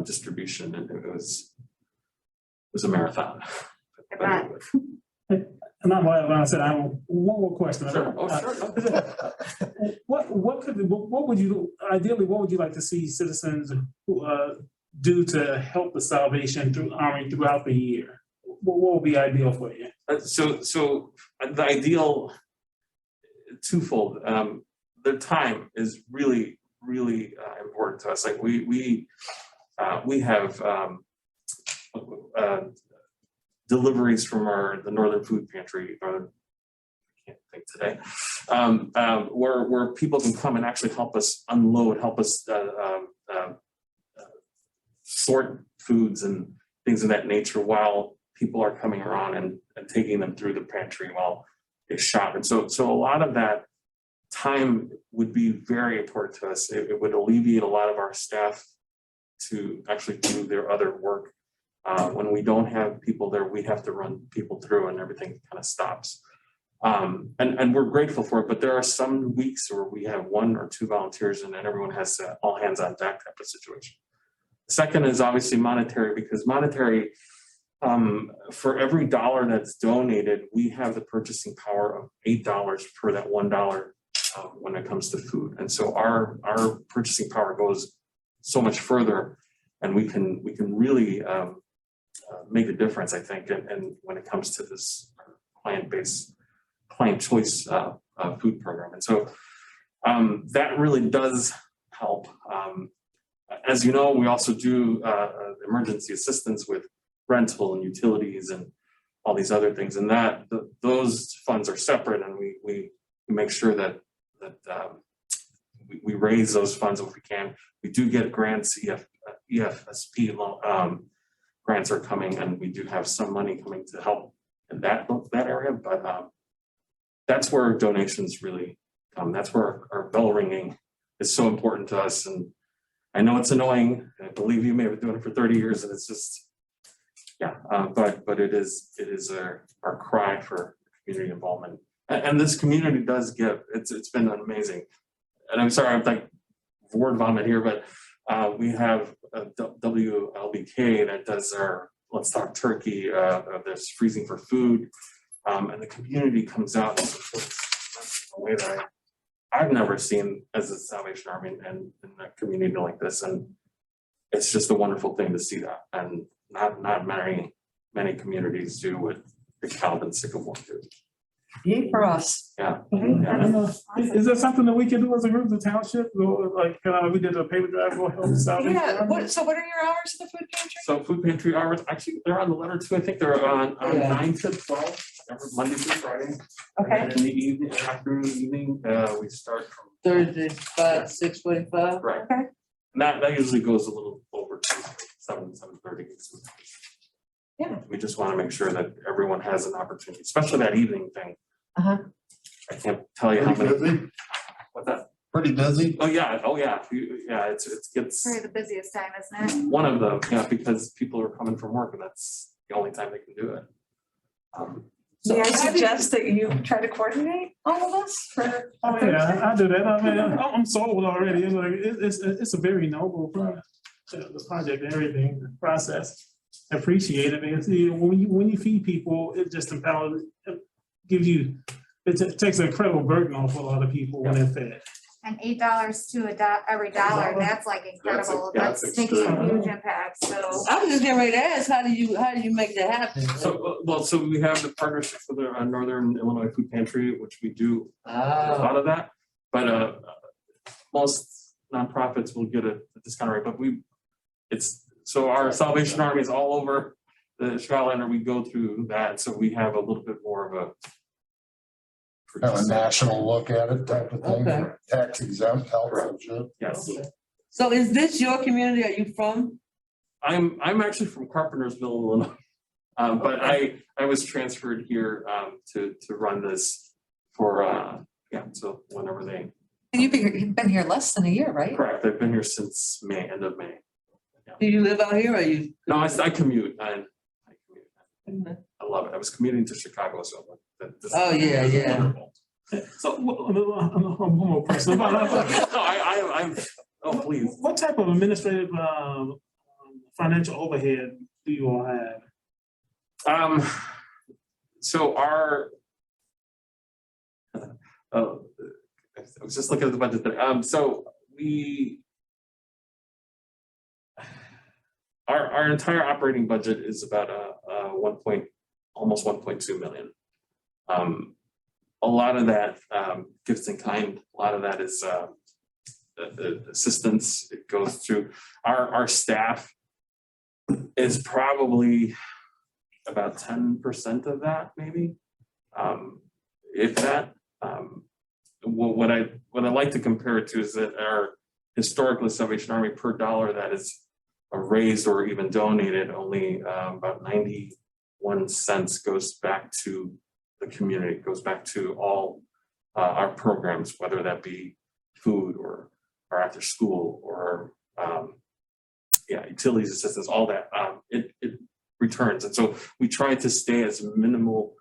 distribution, and it was a marathon. And I'm like I said, I have one more question. Sure. Oh, sure. What would you ideally, what would you like to see citizens do to help the Salvation Army throughout the year? What would be ideal for you? So the ideal twofold. The time is really important to us. Like we have deliveries from the Northern Food Pantry, I can't think today, where people can come and actually help us unload, help us sort foods and things of that nature while people are coming around and taking them through the pantry while they shop. And so a lot of that time would be very important to us. It would alleviate a lot of our staff to actually do their other work. When we don't have people there, we have to run people through and everything kind of stops. And we're grateful for it, but there are some weeks where we have 1 or 2 volunteers and then everyone has all hands on deck type of situation. Second is obviously monetary, because monetary, for every dollar that's donated, we have the purchasing power of $8 per that $1 when it comes to food. And so our purchasing power goes so much further, and we can really make a difference, I think, and when it comes to this client choice food program. And so that really does help. As you know, we also do emergency assistance with rental and utilities and all these other things, and those funds are separate, and we make sure that we raise those funds if we can. We do get grants, EFSP grants are coming, and we do have some money coming to help in that area, but that's where donations really come. That's where our bell ringing is so important to us. And I know it's annoying. I believe you may have been doing it for 30 years, and it's just, but it is our cry for community involvement. And this community does give. It's been amazing. And I'm sorry, I'm like word vomit here, but we have a WLBK that does our Let's Talk Turkey. There's Freezing for Food, and the community comes out and supports in a way that I've never seen as a Salvation Army and in a community like this. And it's just a wonderful thing to see that. And not many communities do what DeKalb and Sycamore do. Yay for us. Yeah. Is there something that we can do as a group, the township, or like we did a paper drive for help Salvation Yeah, Army? so what are your hours of the food pantry? So food pantry hours, actually, they're on the letter too. I think they're on 9 to 12, every Monday through Friday. Okay. And in the evening, afternoon, evening, we start from. Thursday, 6:45. Right. Okay. And that usually goes a little over to 7:30. Yeah. We just want to make sure that everyone has an opportunity, especially that evening thing. Uh-huh. I can't tell you how Pretty many. busy? What's that? Pretty busy? Oh, yeah. It gets Probably the busiest time, isn't it? one of them, because people are coming from work and that's the only time they can do it. May I suggest that you try to coordinate all of us for? Oh, yeah, I do that. I mean, I'm sold already. It's like, it's a very noble the project and everything, the process. I appreciate it, man. See, when you feed people, it just empowers, it gives you, it takes an incredible burden off a lot of people when they're fed. And $8 to every dollar, that's like incredible. That's That's making a extreme. huge impact, so. I was just getting ready to ask, how do you make that happen? So we have the partnership with the Northern Illinois Food Pantry, which we do a lot of that. But most nonprofits will get a discount rate, but so our Salvation Army is all over the Skylander, we go through that, so we have a little bit more of a. Have a national look at it type of thing, Okay. tax exempt, health and shit. Yes, So is this your community? Are you from? I'm actually from Carpentersville, Illinois. But I was transferred here to run this for so whenever they. And you've been here less than a year, right? Correct, I've been here since end of May. Do you live out here or you? No, I commute. I love it. I was commuting to Chicago, so this. Oh, yeah, yeah. Wonderful. So One more question. oh, please. What type of administrative, financial overhead do you all have? So our. I was just looking at the budget there. So we. Our entire operating budget is about almost 1.2 million. A lot of that gifts in kind. A lot of that is the assistance. It goes through our staff is probably about 10% of that, maybe, if that. What I like to compare it to is that our historically Salvation Army per dollar that is raised or even donated, only about 91 cents goes back to the community, goes back to all our programs, whether that be food or after school or utilities assistance, all that. It returns, and so we try to stay as minimal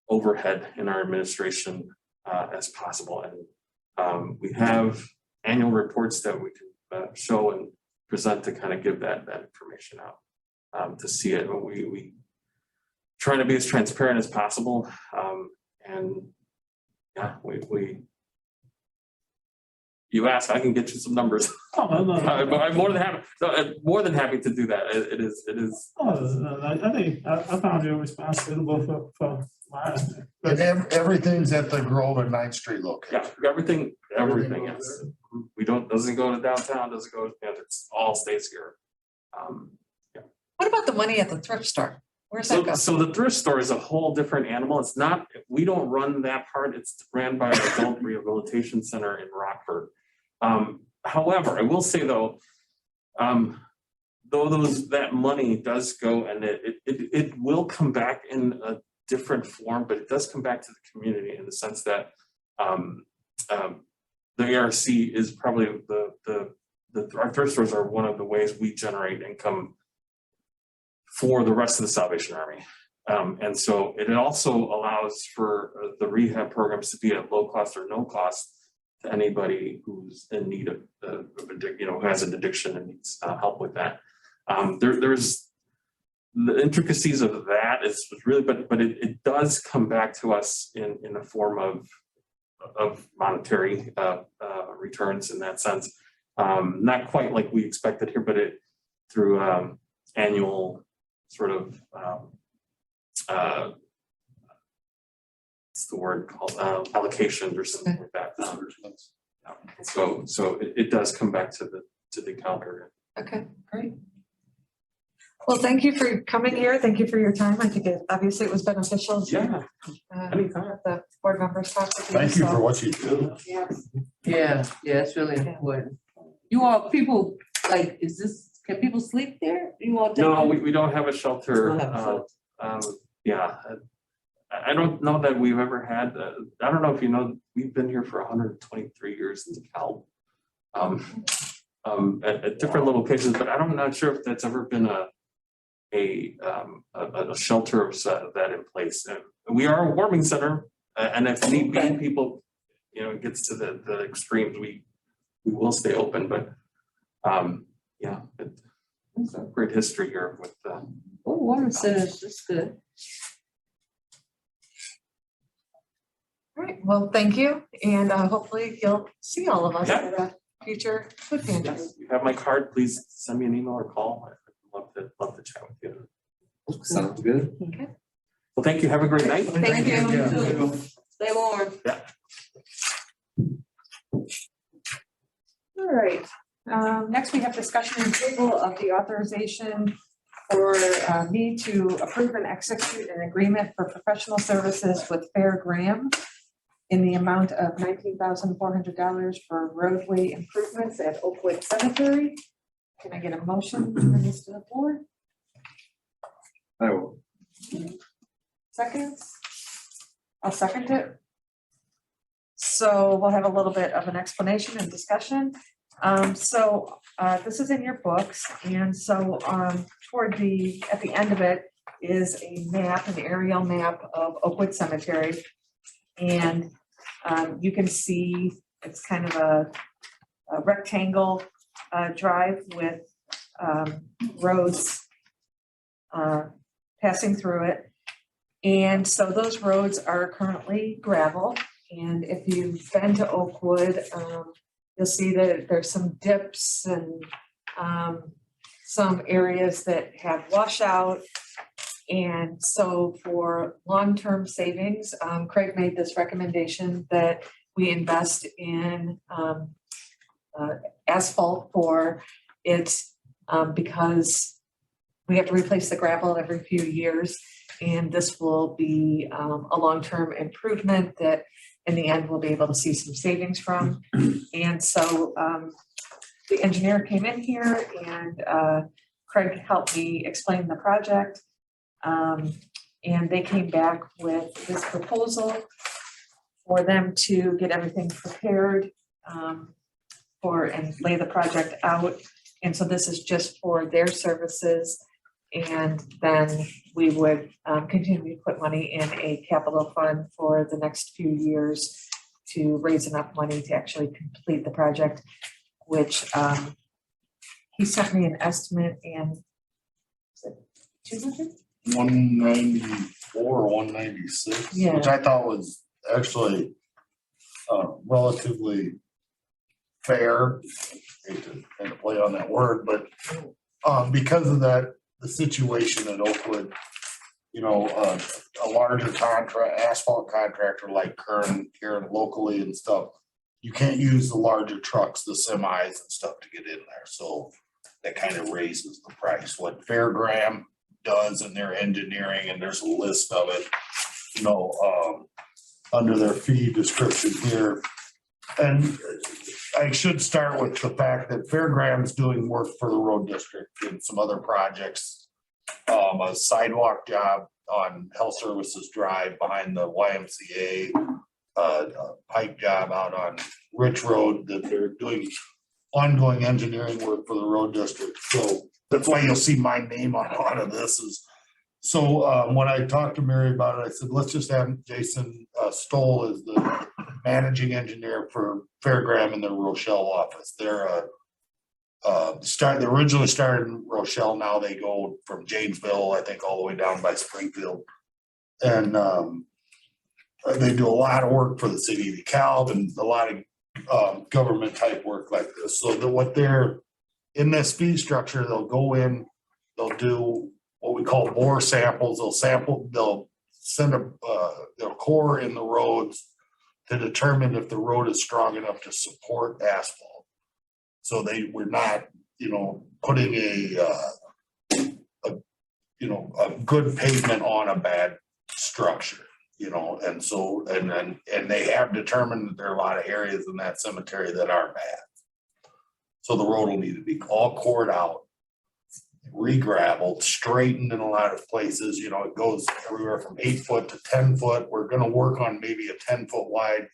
overhead in our administration as possible, and we have annual reports that we can show and present to kind of give that information out to see it. We try to be as transparent as possible, and yeah, we you ask, I can get you some numbers. Oh, no. But I'm more than happy to do that. It is. Oh, no, I think I found you responsible for mine. And everything's at the Grove and 9th Street location. Yeah, everything is. We doesn't go to downtown, doesn't go, it's all stays here. What about the money at the thrift store? Where's that go? So the thrift store is a whole different animal. It's not, we don't run that part. It's ran by an adult rehabilitation center in Rockford. However, I will say though, though that money does go and it will come back in a different form, but it does come back to the community in the sense that the ARC is probably our thrift stores are one of the ways we generate income for the rest of the Salvation Army. And so it also allows for the rehab programs to be at low cost or no cost to anybody who's in need of who has an addiction and needs help with that. There's the intricacies of that is really, but it does come back to us in the form of monetary returns in that sense. Not quite like we expected here, but it through annual sort of what's the word called, allocations or something like that. So it does come back to the counter. Okay, great. Well, thank you for coming here. Thank you for your time. I think obviously it was beneficial to Anytime. the board members talk with you. Thank you for what you do. Yeah, it's really important. You all people, like, can people sleep there? You all? No, we don't have a shelter. Don't have a shelter. Yeah, I don't know that we've ever had, I don't know if you know, we've been here for 123 years in DeKalb. At different locations, but I'm not sure if that's ever been a shelter of that in place. We are a warming center, and if need be, people, it gets to the extremes, we will stay open, but it's a great history here with warming centers, that's good. All right, well, thank you. And hopefully you'll see all of us at a future food pantry. you have my card, please send me an email or call. I'd love to chat with you. Sounds good. Okay. Well, thank you. Have a great night. Thank you. You too. Stay warm. Yeah. All right, next we have discussion and approval of the authorization for me to approve and execute an agreement for professional services with Fair Graham in the amount of $19,400 for roadway improvements at Oakwood Cemetery. Can I get a motion to bring this to the board? I will. Seconds? I'll second it. So we'll have a little bit of an explanation and discussion. This is in your books, and so at the end of it is a map, an aerial map of Oakwood Cemetery. And you can see it's kind of a rectangle drive with roads passing through it. And so those roads are currently gravel. And if you've been to Oakwood, you'll see that there's some dips and some areas that have washout. And so for long-term savings, Craig made this recommendation that we invest in asphalt for it because we have to replace the gravel every few years. And this will be a long-term improvement that in the end we'll be able to see some savings from. And so the engineer came in here and Craig helped me explain the project. And they came back with this proposal for them to get everything prepared and lay the project out. And so this is just for their services. And then we would continue to put money in a capital fund for the next few years to raise enough money to actually complete the project, which he sent me an estimate and is it 200? 194, 196, Yeah. which I thought was actually relatively fair. Hate to kind of play on that word, but because of that, the situation at Oakwood, you know, a larger asphalt contractor like Kern here locally and stuff, you can't use the larger trucks, the semis and stuff to get in there. So that kind of raises the price. What Fair Graham does in their engineering, and there's a list of it, you know, under their fee description here. And I should start with the fact that Fairgraham's doing work for the road district and some other projects. A sidewalk job on Health Services Drive behind the YMCA, a pipe job out on Rich Road that they're doing ongoing engineering work for the road district. So that's why you'll see my name on a lot of this is. So when I talked to Mary about it, I said, let's just have Jason Stoll as the managing engineer for Fairgraham in the Rochelle office. They're they originally started in Rochelle. Now they go from Janesville, I think, all the way down by Springfield. And they do a lot of work for the city of DeKalb and a lot of government type work like this. So what they're in this fee structure, they'll go in, they'll do what we call bore samples. They'll send their core in the roads to determine if the road is strong enough to support asphalt. So we're not, you know, putting a good pavement on a bad structure, you know, and they have determined that there are a lot of areas in that cemetery that are bad. So the road will need to be all cored out, re-gravelled, straightened in a lot of places. You know, it goes everywhere from 8 foot to 10 foot. We're gonna work on maybe a 10-foot wide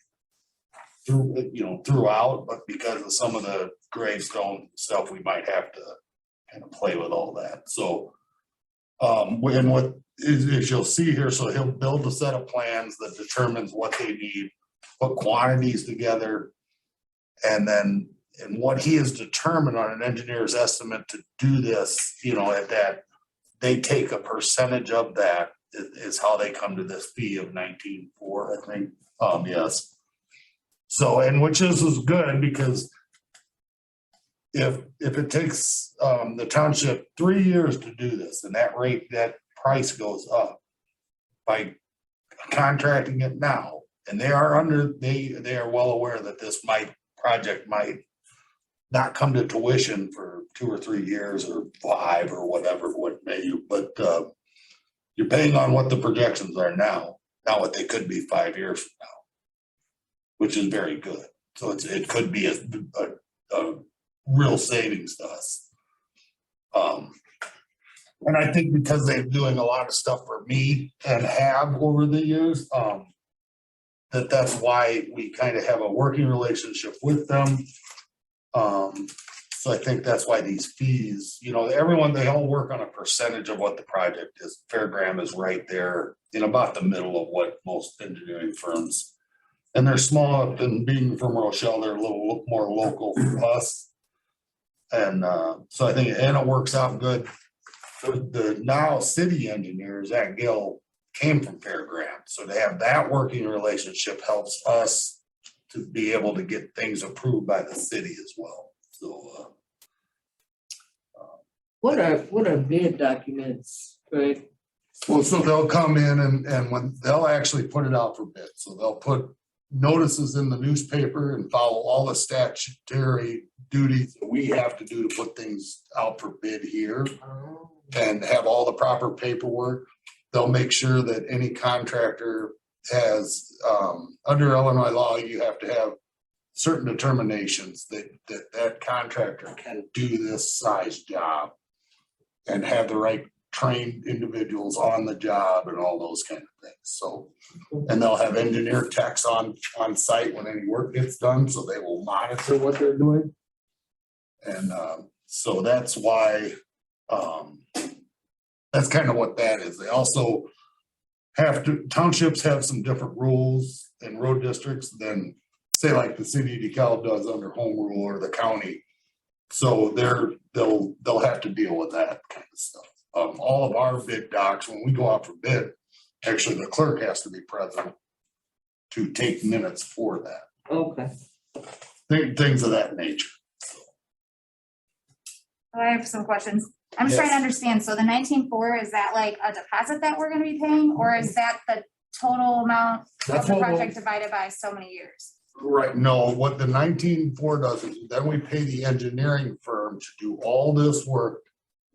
throughout, but because of some of the gravestone stuff, we might have to kind of play with all that. So and what is you'll see here, so he'll build a set of plans that determines what they need, put quantities together, and then what he has determined on an engineer's estimate to do this, you know, at that, they take a percentage of that is how they come to this fee of 19.4, I think. Yes. So, and which is good because if it takes the township 3 years to do this and that price goes up by contracting it now, and they are well aware that this project might not come to tuition for 2 or 3 years or 5 or whatever, what may you, but you're paying on what the projections are now, not what they could be 5 years from now, which is very good. So it could be a real savings to us. And I think because they're doing a lot of stuff for me and have over the years, that's why we kind of have a working relationship with them. So I think that's why these fees, you know, everyone, they all work on a percentage of what the project is. Fairgram is right there in about the middle of what most engineering firms. And they're small, and being from Rochelle, they're a little more local for us. And so I think, and it works out good. The now city engineers at Gill came from Fairgram. So to have that working relationship helps us to be able to get things approved by the city as well. So What are bid documents, Greg? well, so they'll come in and when they'll actually put it out for bid. So they'll put notices in the newspaper and follow all the statutory duties that we have to do to put things out for bid here and have all the proper paperwork. They'll make sure that any contractor has, under Illinois law, you have to have certain determinations that contractor can do this size job and have the right trained individuals on the job and all those kind of things. So, and they'll have engineer techs on site when any work gets done, so they will monitor what they're doing. And so that's why, that's kind of what that is. They also have to, townships have some different rules in road districts than say like the city of DeKalb does under home rule or the county. So they'll have to deal with that kind of stuff. All of our bid docs, when we go out for bid, actually the clerk has to be present to take minutes for that. Okay. Things of that nature. I have some questions. I'm just trying to understand. So the 19.4, is that like a deposit that we're gonna be paying, or is that the total amount of That's the what we'll- project divided by so many years? Right, no, what the 19.4 does is then we pay the engineering firm to do all this work,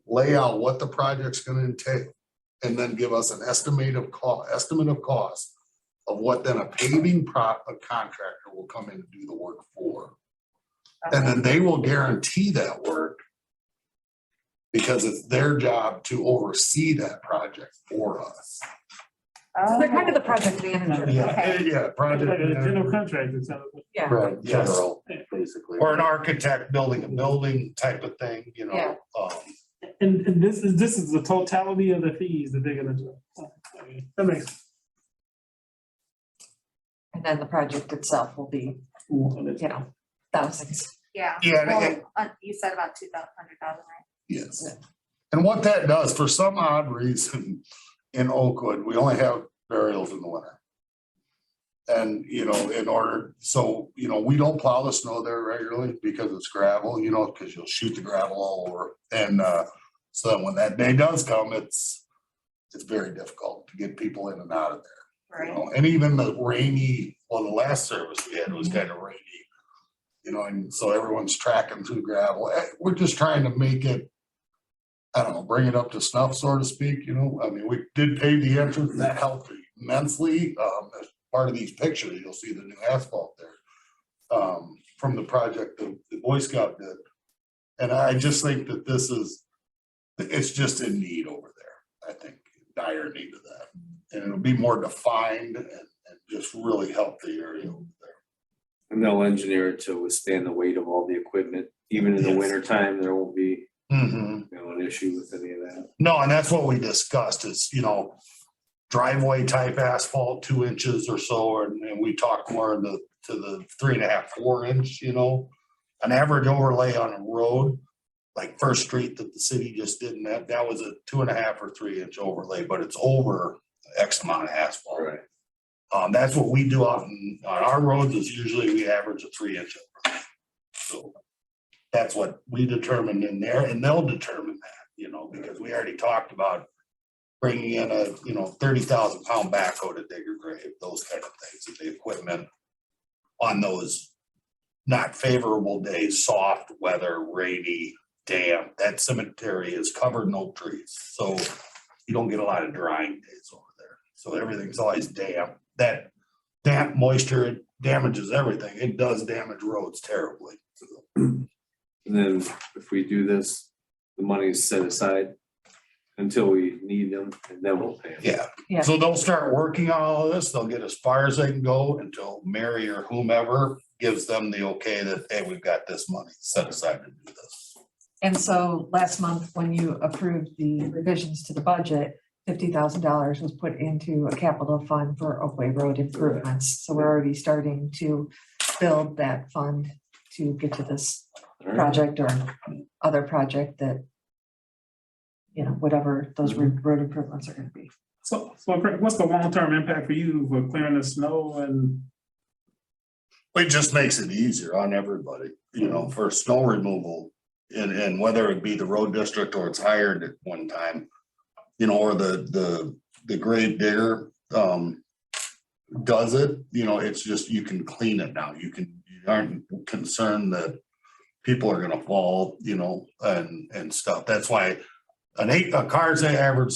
lay out what the project's gonna entail, and then give us an estimate of cost of what then a paving contractor will come in and do the work for. And then they will guarantee that work because it's their job to oversee that project for us. So they're kind of the project manager. Okay. Yeah, project. Like a general manager. contractor, so. Yeah. Right, Yes. general, Basically. or an architect building a building type of thing, you Yeah. know. And this is the totality of the fees that they're gonna do. I mean, that makes. And then the project itself will be, you know, thousands. Yeah. Yeah, Well, you said about 200,000, right? Yes. And what that does, for some odd reason, in Oakwood, we only have burials in the winter. And, you know, in order, so, you know, we don't plow the snow there regularly because it's gravel, you know, because you'll shoot the gravel all over. And so when that day does come, it's very difficult to get people in and out of there. You know, and even the rainy, well, the last service we had was kind of rainy, you know, and so everyone's tracking through gravel. We're just trying to make it, I don't know, bring it up to snuff, so to speak, you know. I mean, we did pave the entrance, that helped immensely. As part of these pictures, you'll see the new asphalt there from the project the Boy Scout did. And I just think that it's just in need over there. I think dire need of that. And it'll be more defined and just really help the area over there. And they'll engineer it to withstand the weight of all the equipment, even in the Yes. winter time, there won't be, Mm-hmm. you know, an issue with any of that. No, and that's what we discussed is, you know, driveway type asphalt, 2 inches or so, and we talked more to the 3.5, 4 inch, you know. An average overlay on a road, like First Street that the city just did, and that was a 2.5 or 3 inch overlay, but it's over X amount of asphalt. Right. That's what we do on our roads is usually we average a 3 inch overlay. So that's what we determined in there, and they'll determine that, you know, because we already talked about bringing in a, you know, 30,000 pound backhoe to dig your grave, those kind of things, and the equipment on those not favorable days, soft weather, rainy, damp, that cemetery is covered in oak trees, so you don't get a lot of drying days over there. So everything's always damp. That damp moisture, it damages everything. It does damage roads terribly. And then if we do this, the money is set aside until we need them, and then we'll pay them. Yeah. Yeah. So they'll start working on all of this. They'll get as far as they can go until Mary or whomever gives them the okay that, hey, we've got this money set aside to do this. And so last month, when you approved the revisions to the budget, $50,000 was put into a capital fund for Oakwood Road improvements. So we're already starting to build that fund to get to this project or other project that, you know, whatever those road improvements are gonna be. So what's the long-term impact for you for clearing the snow and? It just makes it easier on everybody, you know, for snow removal. And whether it be the road district or it's hired at one time, you know, or the grave digger does it, you know, it's just, you can clean it now. You aren't concerned that people are gonna fall, you know, and stuff. That's why a car's average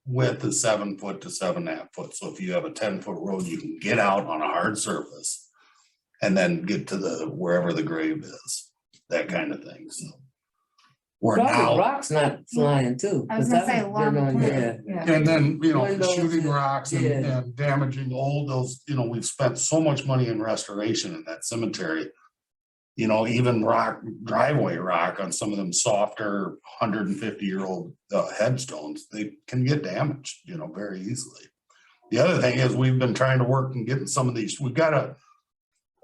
width is 7 foot to 7.5 foot. So if you have a 10-foot road, you can get out on a hard surface and then get to wherever the grave is, that kind of thing, so. We're Probably now, rocks not flying too. I was 'cause gonna say I've been long on term. there. Yeah. and then, you know, Windows shooting and- rocks yeah. and damaging all those, you know, we've spent so much money in restoration in that cemetery. You know, even driveway rock on some of them softer 150-year-old headstones, they can get damaged, you know, very easily. The other thing is we've been trying to work and getting some of these, we've got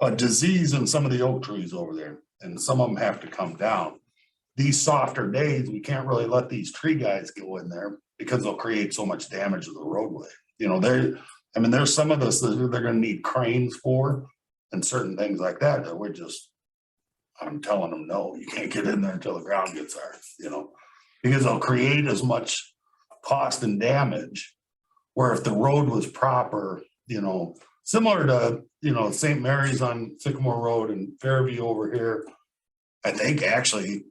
a disease in some of the oak trees over there, and some of them have to come down. These softer days, we can't really let these tree guys go in there because they'll create so much damage to the roadway. You know, there's some of this that they're gonna need cranes for and certain things like that, that we're just, I'm telling them, no, you can't get in there until the ground gets hard, you know, because they'll create as much cost and damage. Where if the road was proper, you know, similar to, you know, St. Mary's on Sycamore Road and Fairview over here. I think actually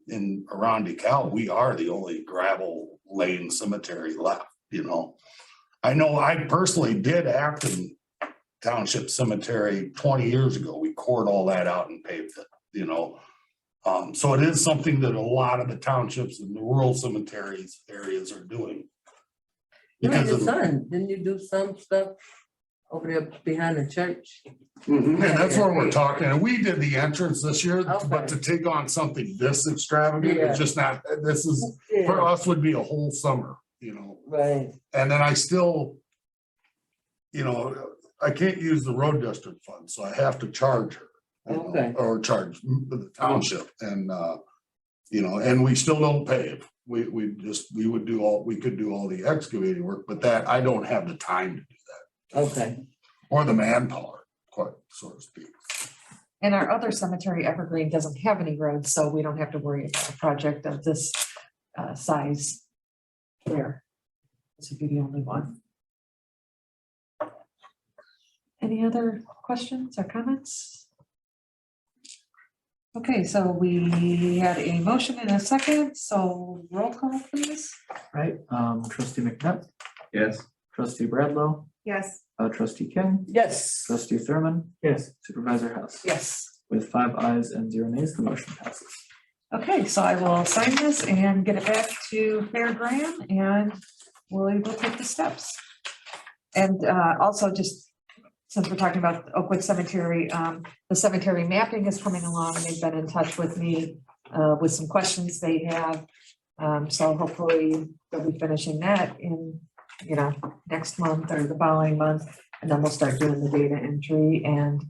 around DeKalb, we are the only gravel lane cemetery left, you know. I know I personally did Acton Township Cemetery 20 years ago. We cored all that out and paved it, you know. So it is something that a lot of the townships and the rural cemeteries areas are doing. You had Because your of- son, didn't you do some stuff over there behind the church? And that's where we're talking, and we did the entrance this year, Okay. but to take on something this extravagant, Yeah. it's just not, this is, for us would be a whole summer, you know? Right. And then I still, you know, I can't use the road district fund, so I have to charge her. you know, Okay. Or charge the township, and, you know, and we still don't pave. We could do all the excavating work, but that, I don't have the time to do that, Okay. or the manpower, quite so to speak. And our other cemetery, Evergreen, doesn't have any roads, so we don't have to worry about a project of this size there. This would be the only one. Any other questions or comments? Okay, so we had a motion in a second, so roll call, please. Right, trustee McNutt, Yes. trustee Bradlow, Yes. trustee King, Yes. trustee Thurman. Yes. Supervisor House. Yes. With 5 ayes and 0 nays, the motion passes. Okay, so I will sign this and get it back to Fair Graham, and we'll take the steps. And also, just since we're talking about Oakwood Cemetery, the cemetery mapping is coming along. They've been in touch with me with some questions they have. So hopefully they'll be finishing that in, you know, next month or the following month, and then we'll start doing the data entry. And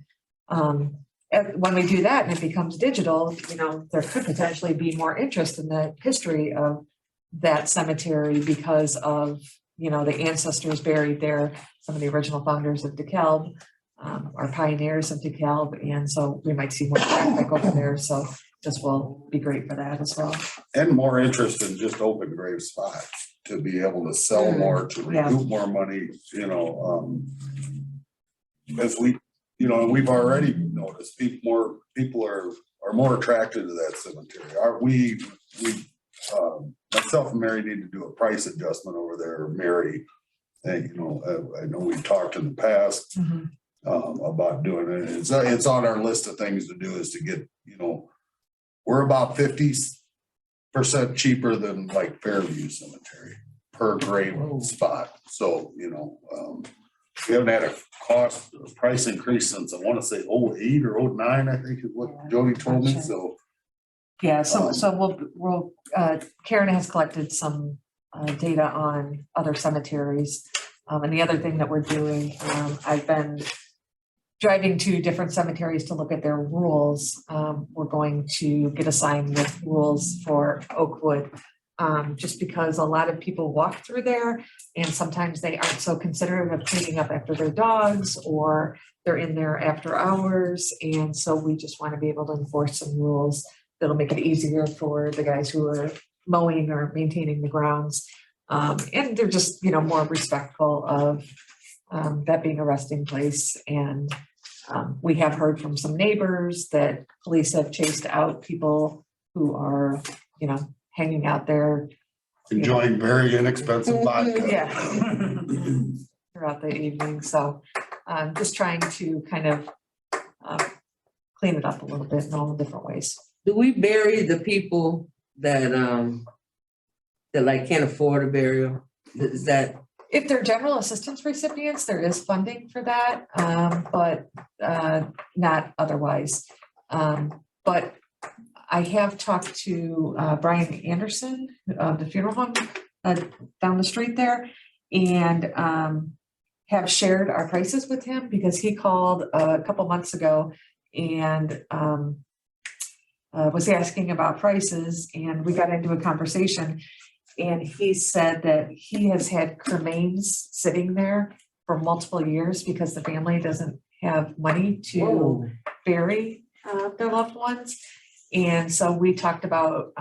when we do that and it becomes digital, you know, there could potentially be more interest in the history of that cemetery because of, you know, the ancestors buried there, some of the original founders of DeKalb, are pioneers of DeKalb, and so we might see more traffic over there, so this will be great for that as well. And more interest in just open grave spots, to be able to sell more, to Yeah. recoup more money, you know, as we, you know, we've already noticed, people are more attracted to that cemetery. Myself and Mary need to do a price adjustment over there, Mary. And, I know we've talked in the past about doing it. It's on our list of things to do is to get, we're about 50% cheaper than like Fairview Cemetery per grave spot. So, we haven't had a price increase since I want to say 08 or 09, I think is what Jody told me. So. Yeah, so we'll Karen has collected some data on other cemeteries. And the other thing that we're doing, I've been driving to different cemeteries to look at their rules. We're going to get assigned with rules for Oakwood. Just because a lot of people walk through there and sometimes they aren't so considerate of cleaning up after their dogs or they're in there after hours. And so we just want to be able to enforce some rules that'll make it easier for the guys who are mowing or maintaining the grounds. And they're just, more respectful of that being a resting place. And we have heard from some neighbors that police have chased out people who are, hanging out there. Enjoying very inexpensive vodka. Yeah. Throughout the evening. So just trying to kind of clean it up a little bit in all the different ways. Do we bury the people that like can't afford a burial? Is that? If they're general assistance recipients, there is funding for that, but not otherwise. But I have talked to Brian Anderson of the funeral home down the street there and have shared our prices with him because he called a couple months ago and was asking about prices, and we got into a conversation. And he said that he has had cremains sitting there for multiple years because the family doesn't have money to bury their loved ones. And so we talked about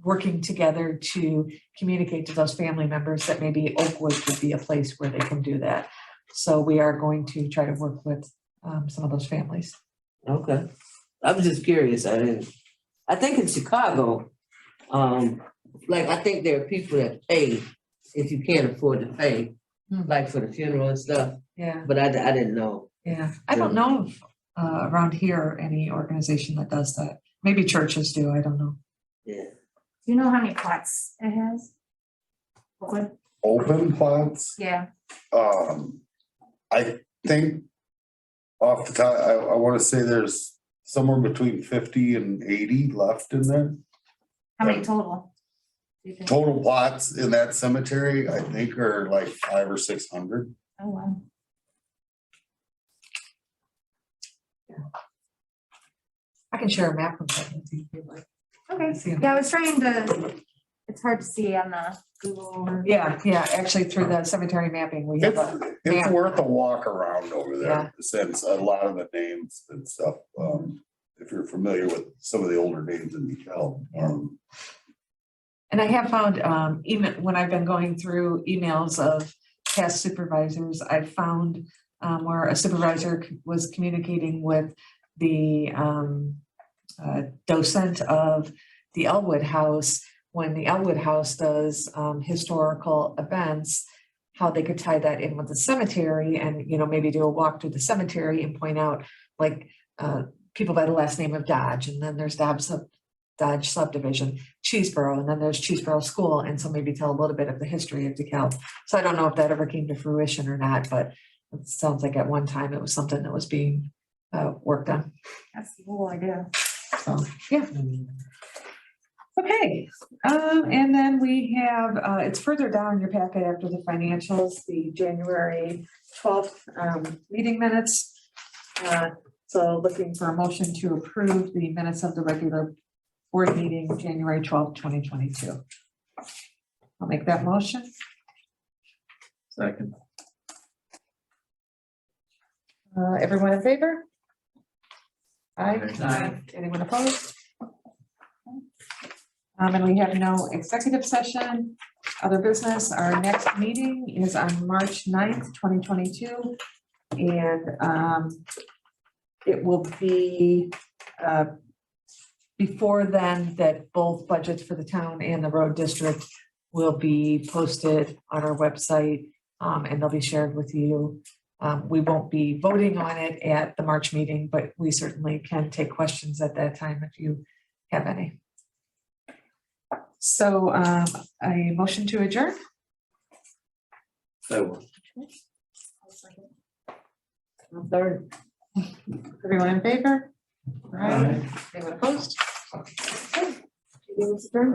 working together to communicate to those family members that maybe Oakwood could be a place where they can do that. So we are going to try to work with some of those families. Okay. I was just curious. I think in Chicago, I think there are people that pay if you can't afford to pay, like for the funeral and stuff. Yeah. But I didn't know. Yeah. I don't know if around here any organization that does that. Maybe churches do. I don't know. Yeah. Do you know how many plots it has? Open plots? Yeah. I think off the top, I want to say there's somewhere between 50 and 80 left in there. How many total? Do you think? Total plots in that cemetery, I think, are like 500 or 600. Oh, wow. I can share a map from that with you. Okay. Yeah, I was trying to, it's hard to see on the Google. Yeah, actually through the cemetery mapping, we have It's worth a walk around over Yeah. there, since a lot of the names and stuff, if you're familiar with some of the older names in DeKalb. And I have found, even when I've been going through emails of past supervisors, I've found where a supervisor was communicating with the docent of the Elwood House, when the Elwood House does historical events, how they could tie that in with the cemetery and, maybe do a walk through the cemetery and point out like people by the last name of Dodge, and then there's Dodge subdivision, Cheeseboro, and then there's Cheeseboro School. And so maybe tell a little bit of the history of DeKalb. So I don't know if that ever came to fruition or not, but it sounds like at one time it was something that was being worked on. That's the whole idea. So, yeah. Okay, and then we have, it's further down in your packet after the financials, the January 12th meeting minutes. So looking for a motion to approve the minutes of the regular board meeting, January 12th, 2022. I'll make that motion. Second. Everyone in favor? Aye. Aye. Anyone opposed? And we have no executive session, other business. Our next meeting is on March 9th, 2022. And it will be before then that both budgets for the town and the road district will be posted on our website, and they'll be shared with you. We won't be voting on it at the March meeting, but we certainly can take questions at that time if you have any. So a motion to adjourn? Third. Everyone in favor? All right. Anyone opposed? Okay. Meeting is adjourned.